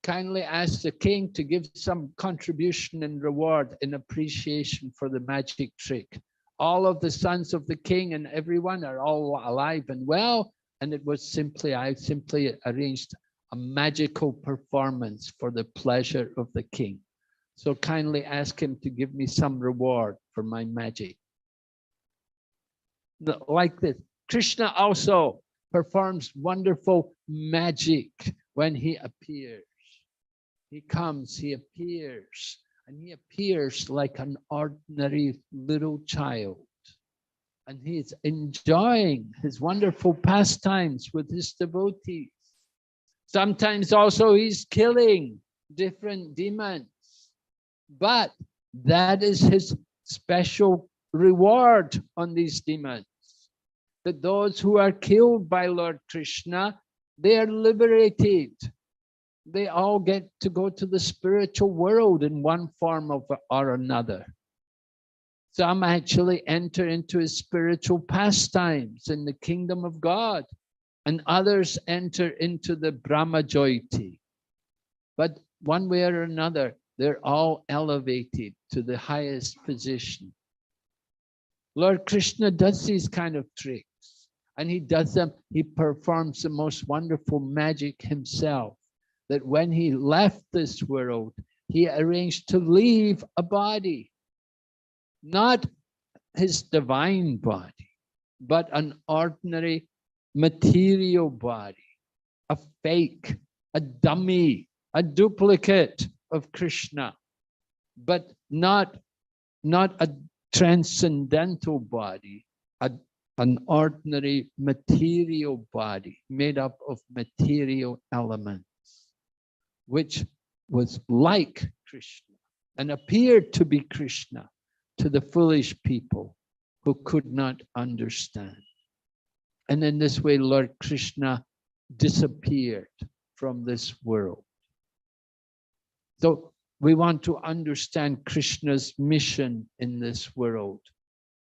kindly ask the king to give some contribution and reward in appreciation for the magic trick. All of the sons of the king and everyone are all alive and well. And it was I simply arranged a magical performance for the pleasure of the king. So kindly ask him to give me some reward for my magic. Like this, Krishna also performs wonderful magic when he appears. He comes, he appears, and he appears like an ordinary little child. And he's enjoying his wonderful pastimes with his devotees. Sometimes also he's killing different demons. But that is his special reward on these demons. That those who are killed by Lord Krishna, they are liberated. They all get to go to the spiritual world in one form or another. Some actually enter into his spiritual pastimes in the kingdom of God, and others enter into the Brahmajyoti. But one way or another, they're all elevated to the highest position. Lord Krishna does these kind of tricks, and he does them, he performs the most wonderful magic himself, that when he left this world, he arranged to leave a body, not his divine body, but an ordinary material body, a fake, a dummy, a duplicate of Krishna, but not a transcendental body, an ordinary material body made up of material elements, which was like Krishna and appeared to be Krishna to the foolish people who could not understand. And in this way, Lord Krishna disappeared from this world. So we want to understand Krishna's mission in this world.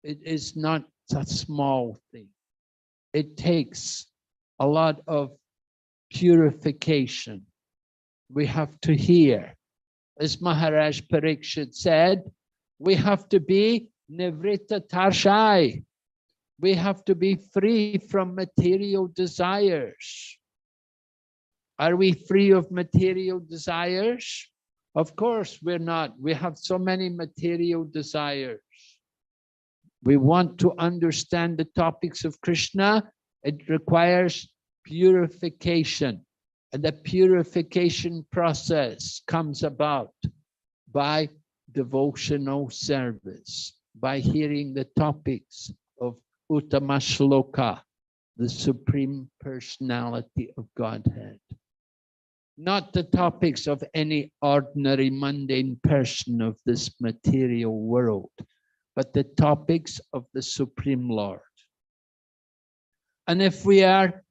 It is not a small thing. It takes a lot of purification. We have to hear. As Maharaj Parikshit said, we have to be Nivrita Tarshai. We have to be free from material desires. Are we free of material desires? Of course we're not. We have so many material desires. We want to understand the topics of Krishna. It requires purification. And the purification process comes about by devotional service, by hearing the topics of Uttama Shloka, the Supreme Personality of Godhead. Not the topics of any ordinary mundane person of this material world, but the topics of the Supreme Lord. And if we are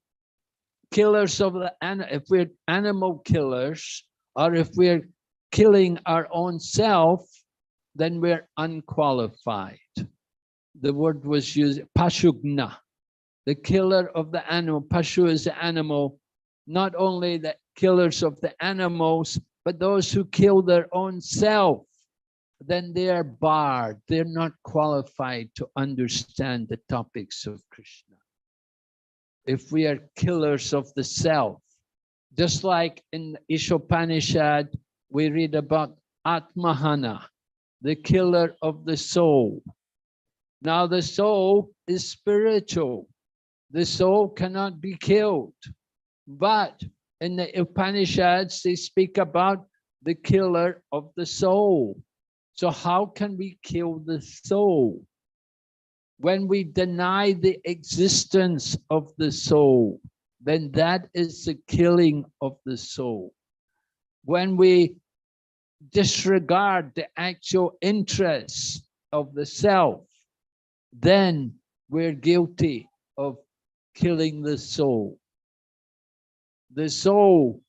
killers of the if we're animal killers, or if we're killing our own self, then we're unqualified. The word was used, pashugna, the killer of the animal. Pashu is the animal, not only the killers of the animals, but those who kill their own self. Then they are barred. They're not qualified to understand the topics of Krishna. If we are killers of the self, just like in Ishopanishad, we read about Atmahana, the killer of the soul. Now the soul is spiritual. The soul cannot be killed. But in the Upanishads, they speak about the killer of the soul. So how can we kill the soul? When we deny the existence of the soul, then that is the killing of the soul. When we disregard the actual interests of the self, then we're guilty of killing the soul. The soul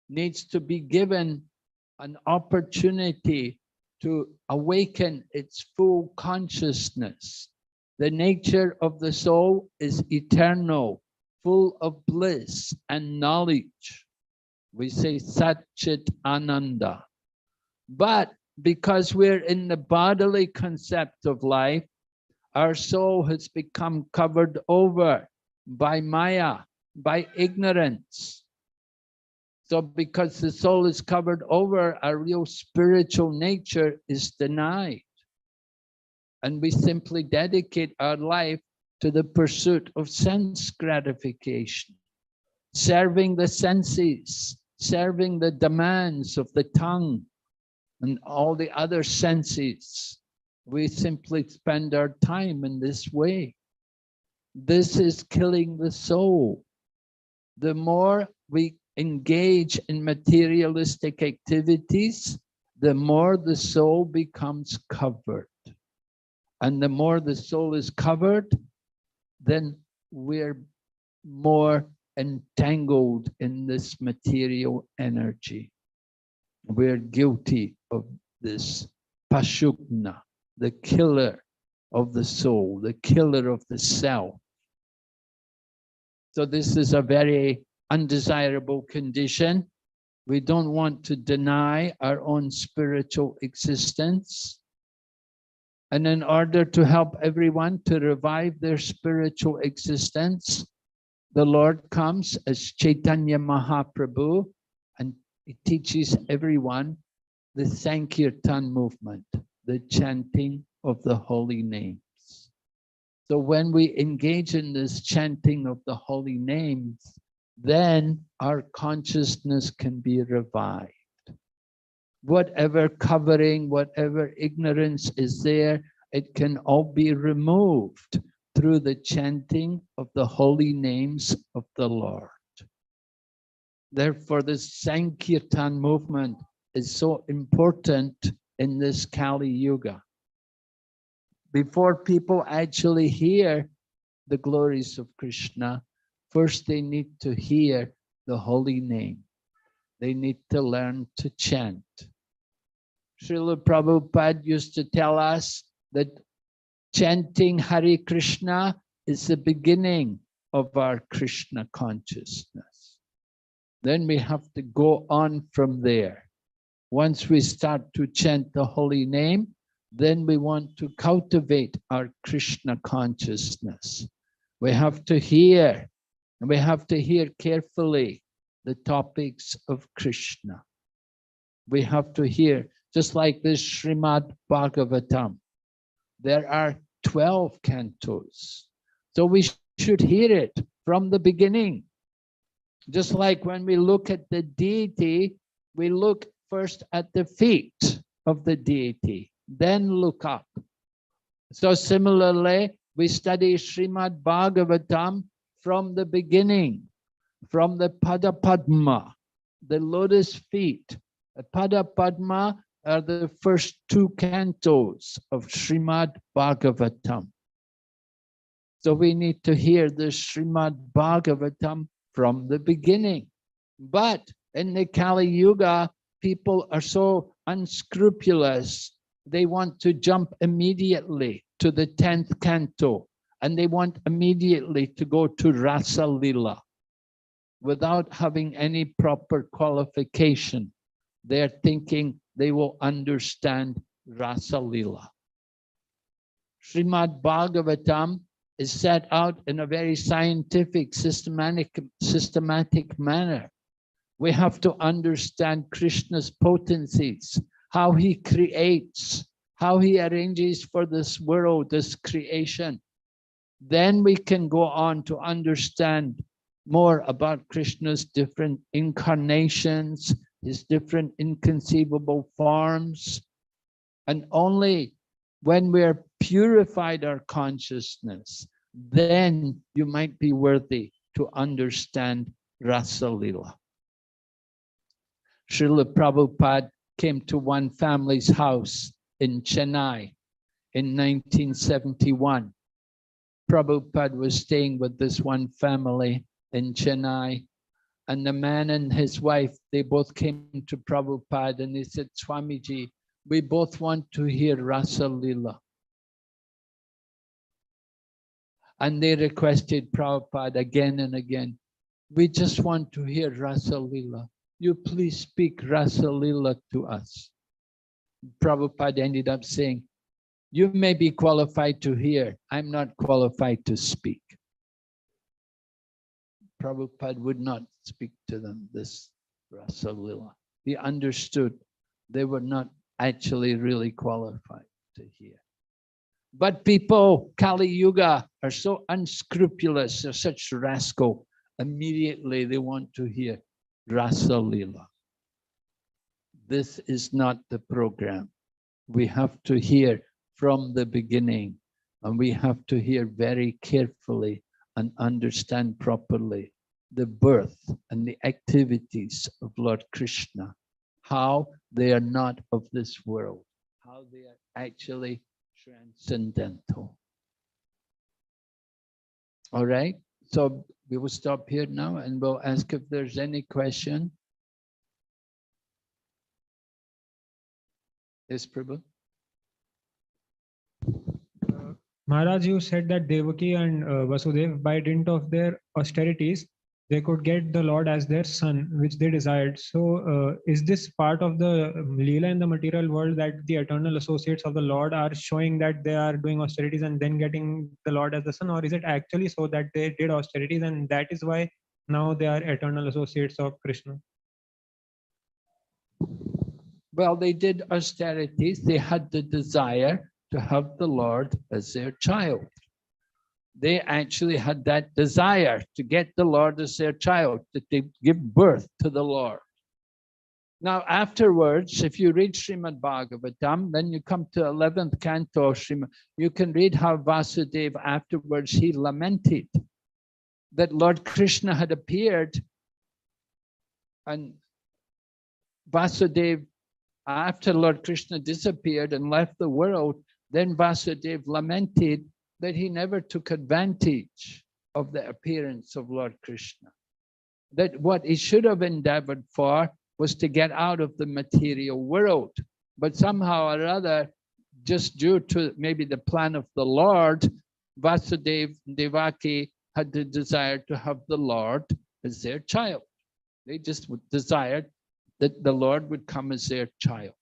needs to be given an opportunity to awaken its full consciousness. The nature of the soul is eternal, full of bliss and knowledge. We say Sat Chit Ananda. But because we're in the bodily concept of life, our soul has become covered over by Maya, by ignorance. So because the soul is covered over, our real spiritual nature is denied. And we simply dedicate our life to the pursuit of sense gratification, serving the senses, serving the demands of the tongue and all the other senses. We simply spend our time in this way. This is killing the soul. The more we engage in materialistic activities, the more the soul becomes covered. And the more the soul is covered, then we're more entangled in this material energy. We're guilty of this pashugna, the killer of the soul, the killer of the self. So this is a very undesirable condition. We don't want to deny our own spiritual existence. And in order to help everyone to revive their spiritual existence, the Lord comes as Chaitanya Mahaprabhu and he teaches everyone the Sankirtan movement, the chanting of the holy names. So when we engage in this chanting of the holy names, then our consciousness can be revived. Whatever covering, whatever ignorance is there, it can all be removed through the chanting of the holy names of the Lord. Therefore, this Sankirtan movement is so important in this Kali Yuga. Before people actually hear the glories of Krishna, first they need to hear the holy name. They need to learn to chant. Srila Prabhupada used to tell us that chanting Hare Krishna is the beginning of our Krishna consciousness. Then we have to go on from there. Once we start to chant the holy name, then we want to cultivate our Krishna consciousness. We have to hear, and we have to hear carefully the topics of Krishna. We have to hear, just like this Srimad Bhagavatam. There are 12 cantos. So we should hear it from the beginning. Just like when we look at the deity, we look first at the feet of the deity, then look up. So similarly, we study Srimad Bhagavatam from the beginning, from the Pada Padma, the lotus feet. The Pada Padma are the first 2 cantos of Srimad Bhagavatam. So we need to hear the Srimad Bhagavatam from the beginning. But in the Kali Yuga, people are so unscrupulous. They want to jump immediately to the 10th canto, and they want immediately to go to Rasa Lila without having any proper qualification. They're thinking they will understand Rasa Lila. Srimad Bhagavatam is set out in a very scientific, systematic manner. We have to understand Krishna's potencies, how he creates, how he arranges for this world, this creation. Then we can go on to understand more about Krishna's different incarnations, his different inconceivable forms. And only when we're purified our consciousness, then you might be worthy to understand Rasa Lila. Srila Prabhupada came to one family's house in Chennai in 1971. Prabhupada was staying with this one family in Chennai, and the man and his wife, they both came to Prabhupada and they said, Swamiji, we both want to hear Rasa Lila. And they requested Prabhupada again and again, we just want to hear Rasa Lila. You please speak Rasa Lila to us. Prabhupada ended up saying, you may be qualified to hear, I'm not qualified to speak. Prabhupada would not speak to them this Rasa Lila. He understood they were not actually really qualified to hear. But people, Kali Yuga, are so unscrupulous, they're such rascal. Immediately they want to hear Rasa Lila. This is not the program. We have to hear from the beginning, and we have to hear very carefully and understand properly the birth and the activities of Lord Krishna, how they are not of this world, how they are actually transcendental. All right, so we will stop here now and we'll ask if there's any question. Yes, Prabhu? Maharaj, you said that Devaki and Vasudev, by dint of their austerities, they could get the Lord as their son, which they desired. So is this part of the Leela in the material world, that the eternal associates of the Lord are showing that they are doing austerities and then getting the Lord as the son? Or is it actually so that they did austerities and that is why now they are eternal associates of Krishna? Well, they did austerities. They had the desire to have the Lord as their child. They actually had that desire to get the Lord as their child, that they give birth to the Lord. Now, afterwards, if you read Srimad Bhagavatam, then you come to 11th canto, Srimad, you can read how Vasudeva afterwards, he lamented that Lord Krishna had appeared, and Vasudeva, after Lord Krishna disappeared and left the world, then Vasudeva lamented that he never took advantage of the appearance of Lord Krishna. That what he should have endeavored for was to get out of the material world. But somehow or other, just due to maybe the plan of the Lord, Vasudeva and Devaki had the desire to have the Lord as their child. They just desired that the Lord would come as their child.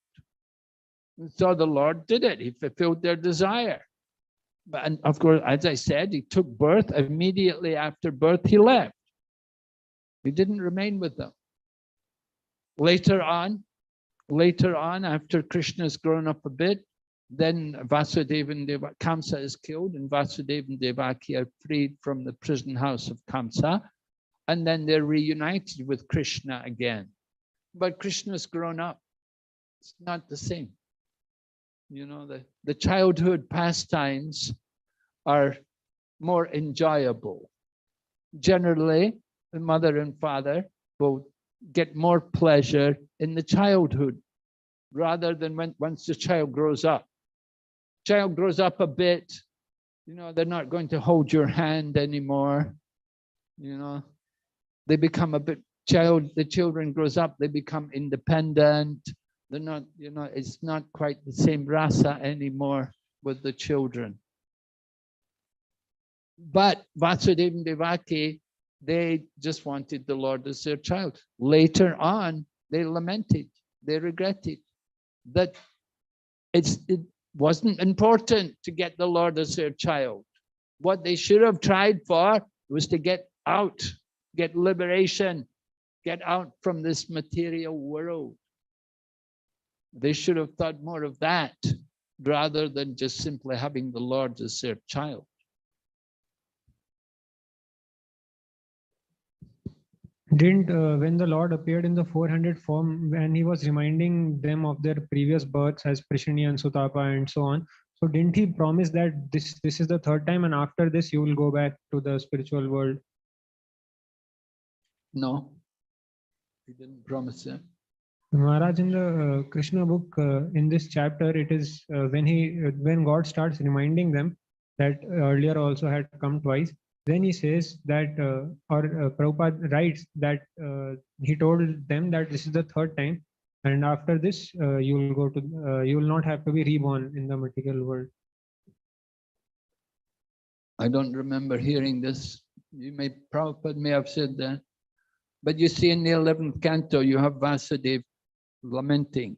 And so the Lord did it. He fulfilled their desire. And of course, as I said, he took birth. Immediately after birth, he left. He didn't remain with them. Later on, after Krishna's grown up a bit, then Vasudeva and Kamsa is killed, and Vasudeva and Devaki are freed from the prison house of Kamsa, and then they're reunited with Krishna again. But Krishna's grown up. It's not the same. You know, the childhood pastimes are more enjoyable. Generally, the mother and father will get more pleasure in the childhood rather than once the child grows up. Child grows up a bit, you know, they're not going to hold your hand anymore. You know, they become a bit the children grows up, they become independent. They're not, you know, it's not quite the same rasa anymore with the children. But Vasudeva and Devaki, they just wanted the Lord as their child. Later on, they lamented, they regretted that it wasn't important to get the Lord as their child. What they should have tried for was to get out, get liberation, get out from this material world. They should have thought more of that rather than just simply having the Lord as their child. Didn't when the Lord appeared in the 400 form, when he was reminding them of their previous births as Prishini and Sutapa and so on, so didn't he promise that this is the third time and after this you will go back to the spiritual world? No, he didn't promise that. Maharaj, in the Krishna book, in this chapter, it is when God starts reminding them that earlier also had come twice. Then he says that, Prabhupada writes that he told them that this is the third time, and after this, you will go to, you will not have to be reborn in the material world. I don't remember hearing this. Prabhupada may have said that. But you see in the 11th canto, you have Vasudeva lamenting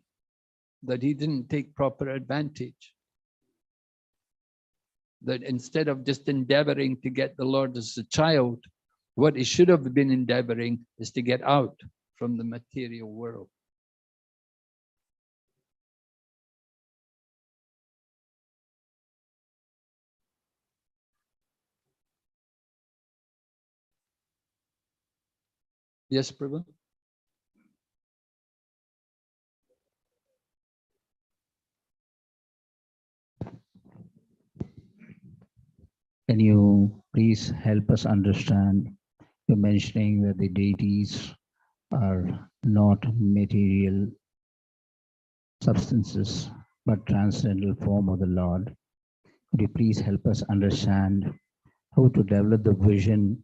that he didn't take proper advantage. That instead of just endeavoring to get the Lord as a child, what he should have been endeavoring is to get out from the material world. Yes, Prabhu? Can you please help us understand? You're mentioning that the deities are not material substances, but transcendental form of the Lord. Could you please help us understand how to develop the vision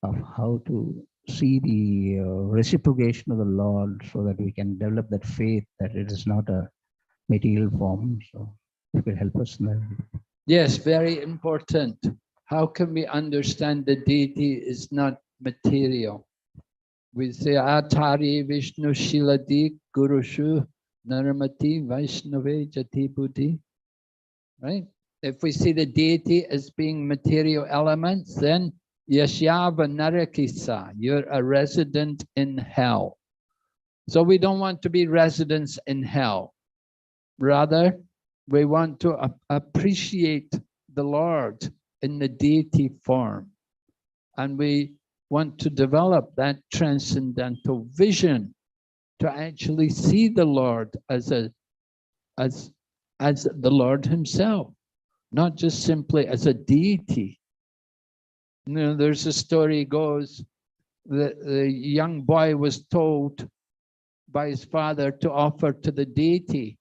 of how to see the reciprocation of the Lord so that we can develop that faith that it is not a material form? So if you could help us in that. Yes, very important. How can we understand the deity is not material? We say, Atari Vishnu Shiladi Gurushu Naramati Vaishnave Jati Buddhi. Right? If we see the deity as being material elements, then Yashyava Narakisa, you're a resident in hell. So we don't want to be residents in hell. Rather, we want to appreciate the Lord in the deity form. And we want to develop that transcendental vision to actually see the Lord as the Lord himself, not just simply as a deity. You know, there's a story goes that the young boy was told by his father to offer to the deity.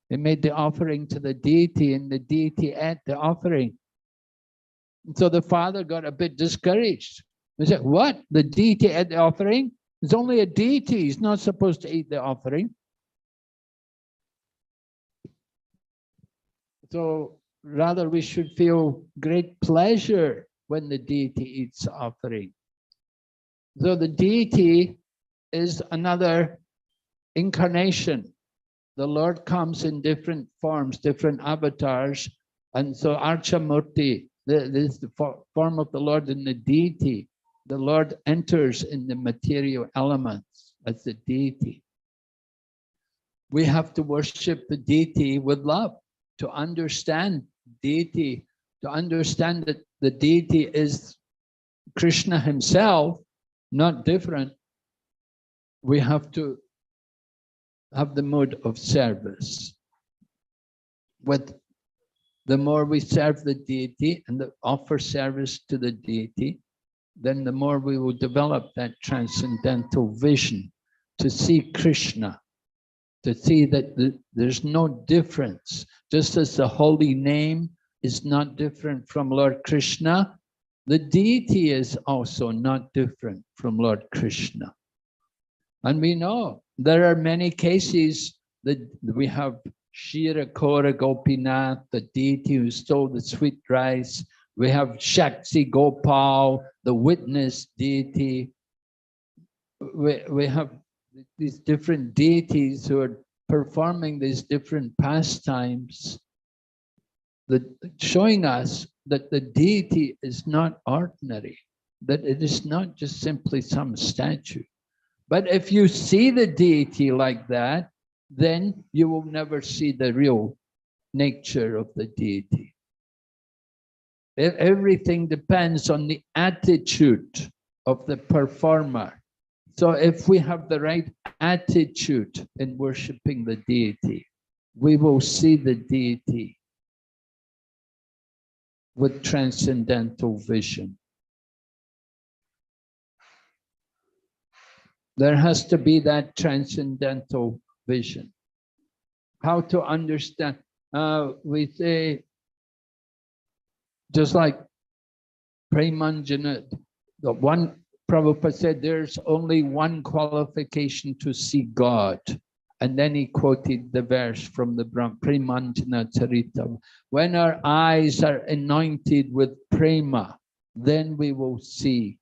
He made the offering to the deity and the deity ate the offering. And so the father got a bit discouraged. He said, what? The deity ate the offering? It's only a deity. He's not supposed to eat the offering. So rather we should feel great pleasure when the deity eats the offering. So the deity is another incarnation. the Lord comes in different forms, different avatars. And so Archamurti, this is the form of the Lord in the deity. The Lord enters in the material elements as the deity. We have to worship the deity with love, to understand deity, to understand that the deity is Krishna himself, not different. We have to have the mood of service. With the more we serve the deity and offer service to the deity, then the more we will develop that transcendental vision to see Krishna, to see that there's no difference. Just as the holy name is not different from Lord Krishna, the deity is also not different from Lord Krishna. And we know there are many cases that we have Shira Kora Gopinath, the deity who stole the sweet rice. We have Shakti Gopal, the witness deity. We have these different deities who are performing these different pastimes, showing us that the deity is not ordinary, that it is not just simply some statue. But if you see the deity like that, then you will never see the real nature of the deity. Everything depends on the attitude of the performer. So if we have the right attitude in worshiping the deity, we will see the deity with transcendental vision. There has to be that transcendental vision. How to understand? We say, just like Premanjana, the one Prabhupada said, there's only one qualification to see God. And then he quoted the verse from the Premanjana Charita. When our eyes are anointed with prema, then we will see,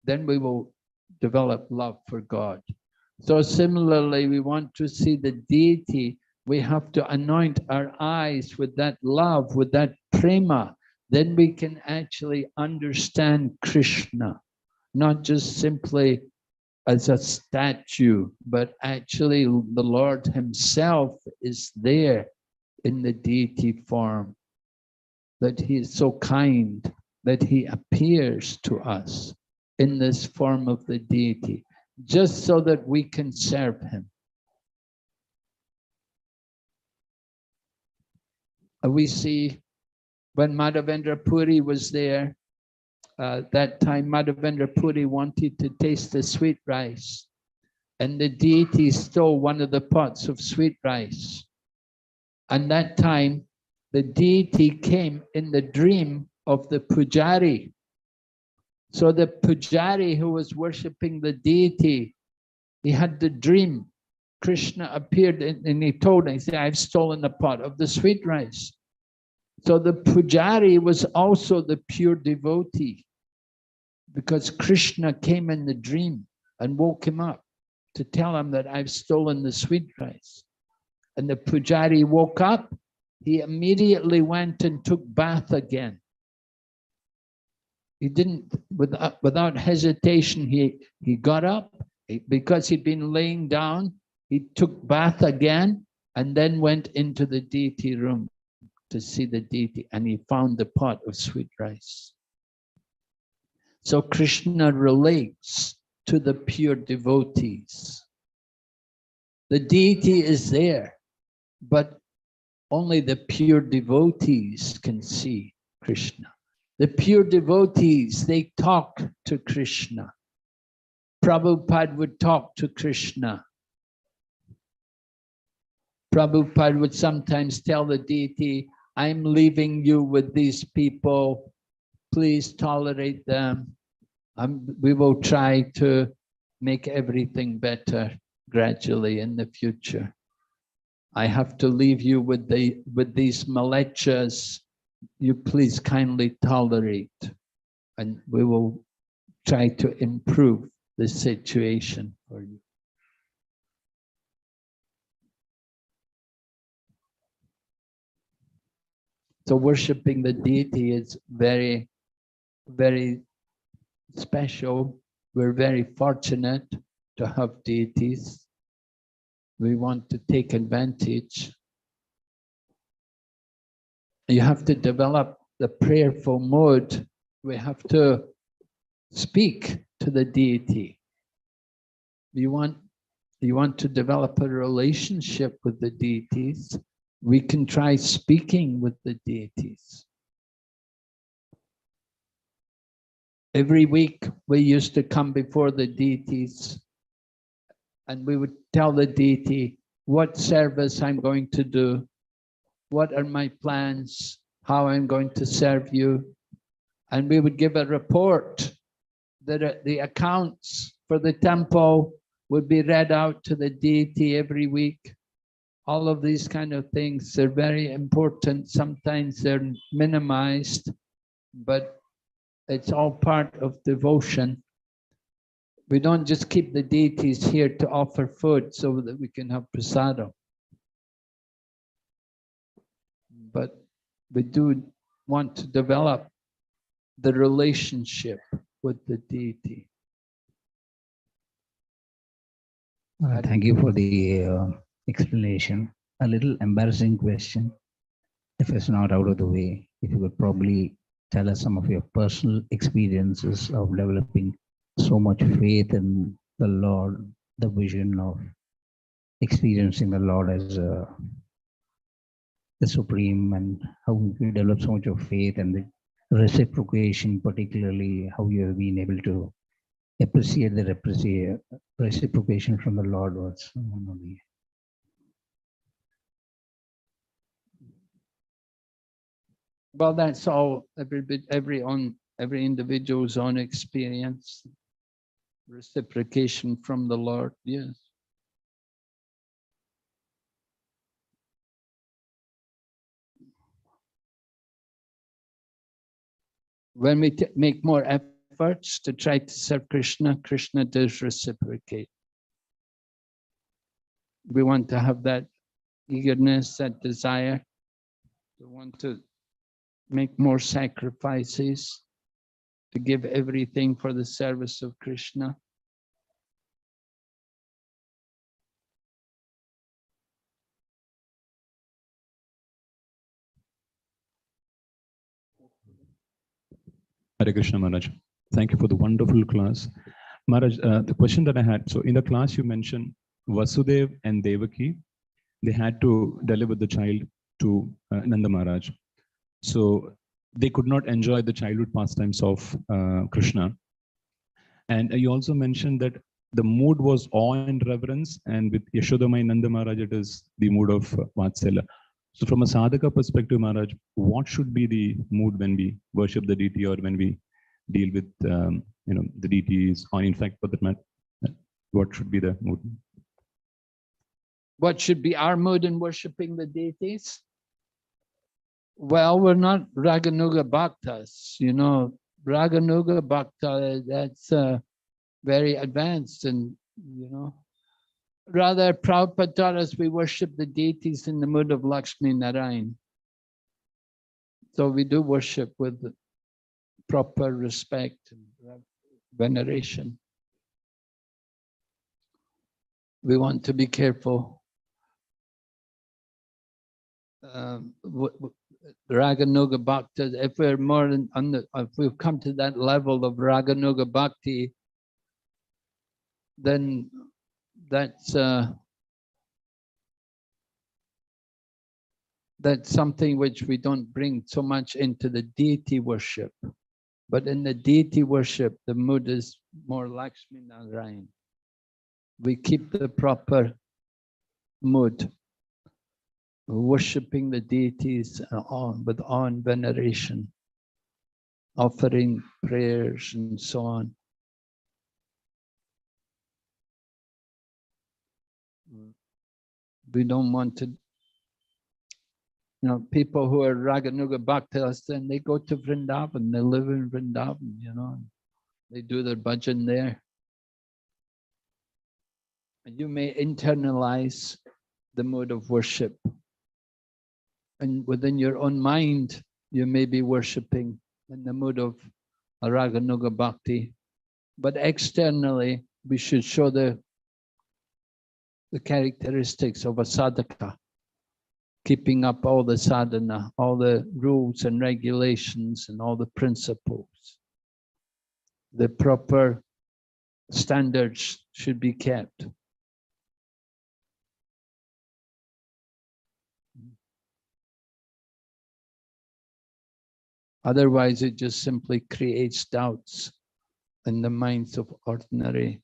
then we will develop love for God. So similarly, we want to see the deity, we have to anoint our eyes with that love, with that prema. Then we can actually understand Krishna, not just simply as a statue, but actually the Lord himself is there in the deity form, that he is so kind, that he appears to us in this form of the deity, just so that we can serve him. We see when Madhavendra Puri was there, that time Madhavendra Puri wanted to taste the sweet rice, and the deity stole one of the pots of sweet rice. And that time, the deity came in the dream of the pujari. So the pujari who was worshipping the deity, he had the dream. Krishna appeared and he told him, he said, I've stolen the pot of the sweet rice. So the pujari was also the pure devotee, because Krishna came in the dream and woke him up to tell him that I've stolen the sweet rice. And the pujari woke up, he immediately went and took bath again. He didn't, without hesitation, he got up, because he'd been laying down, he took bath again and then went into the deity room to see the deity, and he found the pot of sweet rice. So Krishna relates to the pure devotees. The deity is there, but only the pure devotees can see Krishna. The pure devotees, they talk to Krishna. Prabhupada would talk to Krishna. Prabhupada would sometimes tell the deity, I'm leaving you with these people. Please tolerate them. We will try to make everything better gradually in the future. I have to leave you with these malechas. You please kindly tolerate, and we will try to improve the situation for you. So worshipping the deity is very, very special. We're very fortunate to have deities. We want to take advantage. You have to develop the prayerful mode. We have to speak to the deity. You want to develop a relationship with the deities, we can try speaking with the deities. Every week we used to come before the deities and we would tell the deity what service I'm going to do, what are my plans, how I'm going to serve you. And we would give a report that the accounts for the temple would be read out to the deity every week. All of these kind of things, they're very important. Sometimes they're minimized, but it's all part of devotion. We don't just keep the deities here to offer food so that we can have prasadam. But we do want to develop the relationship with the deity. Thank you for the explanation. A little embarrassing question, if it's not out of the way, if you could probably tell us some of your personal experiences of developing so much faith in the Lord, the vision of experiencing the Lord as the Supreme, and how you develop so much of faith and the reciprocation, particularly how you have been able to appreciate the reciprocation from the Lord. Was one of the Well, that's all every individual's own experience, reciprocation from the Lord. Yes. When we make more efforts to try to serve Krishna, Krishna does reciprocate. We want to have that eagerness, that desire, to want to make more sacrifices, to give everything for the service of Krishna. Hare Krishna Maharaj. Thank you for the wonderful class. Maharaj, the question that I had, so in the class you mentioned Vasudev and Devaki, they had to deliver the child to Nanda Maharaj. So they could not enjoy the childhood pastimes of Krishna. And you also mentioned that the mood was awe and reverence, and with Yashodamai Nanda Maharaj, it is the mood of Vatsalya. So from a sadhaka perspective, Maharaj, what should be the mood when we worship the deity or when we deal with the deities, or in fact, for that matter, what should be the mood? What should be our mood in worshipping the deities? Well, we're not Raganuga Bhaktas, Raganuga Bhakta, that's very advanced, and rather Prabhupada taught us we worship the deities in the mood of Lakshmi Narayan. So we do worship with proper respect and veneration. We want to be careful. Raganuga Bhakta, if we're more if we've come to that level of Raganuga Bhakti, then that's something which we don't bring so much into the deity worship. But in the deity worship, the mood is more Lakshmi Narayan. We keep the proper mood, worshipping the deities with awe and veneration, offering prayers and so on. We don't want to, people who are Raganuga Bhaktas, then they go to Vrindavan, they live in Vrindavan, they do their bhajan there. And you may internalize the mode of worship. and within your own mind, you may be worshipping in the mood of a Raganuga Bhakti, but externally, we should show the characteristics of a sadhaka, keeping up all the sadhana, all the rules and regulations and all the principles. The proper standards should be kept. Otherwise, it just simply creates doubts in the minds of ordinary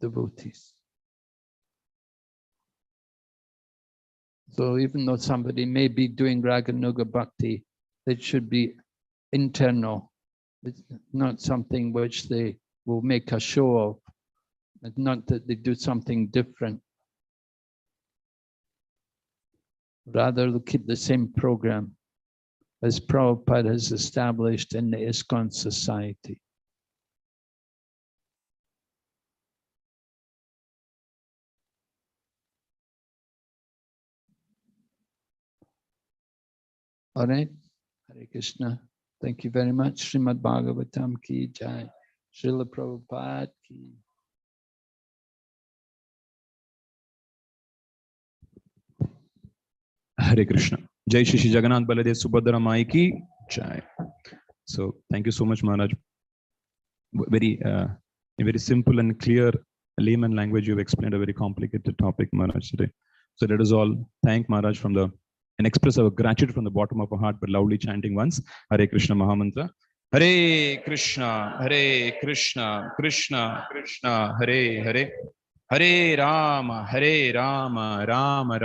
devotees. So even though somebody may be doing Raganuga Bhakti, it should be internal. It's not something which they will make a show of. It's not that they do something different. Rather, they'll keep the same program as Prabhupada has established in the ISKCON society. All right, Hare Krishna. Thank you very much. Srimad Bhagavatam ki jai. Srila Prabhupada ki. Hare Krishna. Jai Shri Shri Jagannath Baladev Subhadra Mai ki jai. So thank you so much, Maharaj. Very, very simple and clear layman language. You've explained a very complicated topic, Maharaj, today. So let us all thank Maharaj and express our gratitude from the bottom of our heart by loudly chanting once Hare Krishna Mahamantra. Hare Krishna, Krishna Krishna, Hare Hare, Hare Rama, Rama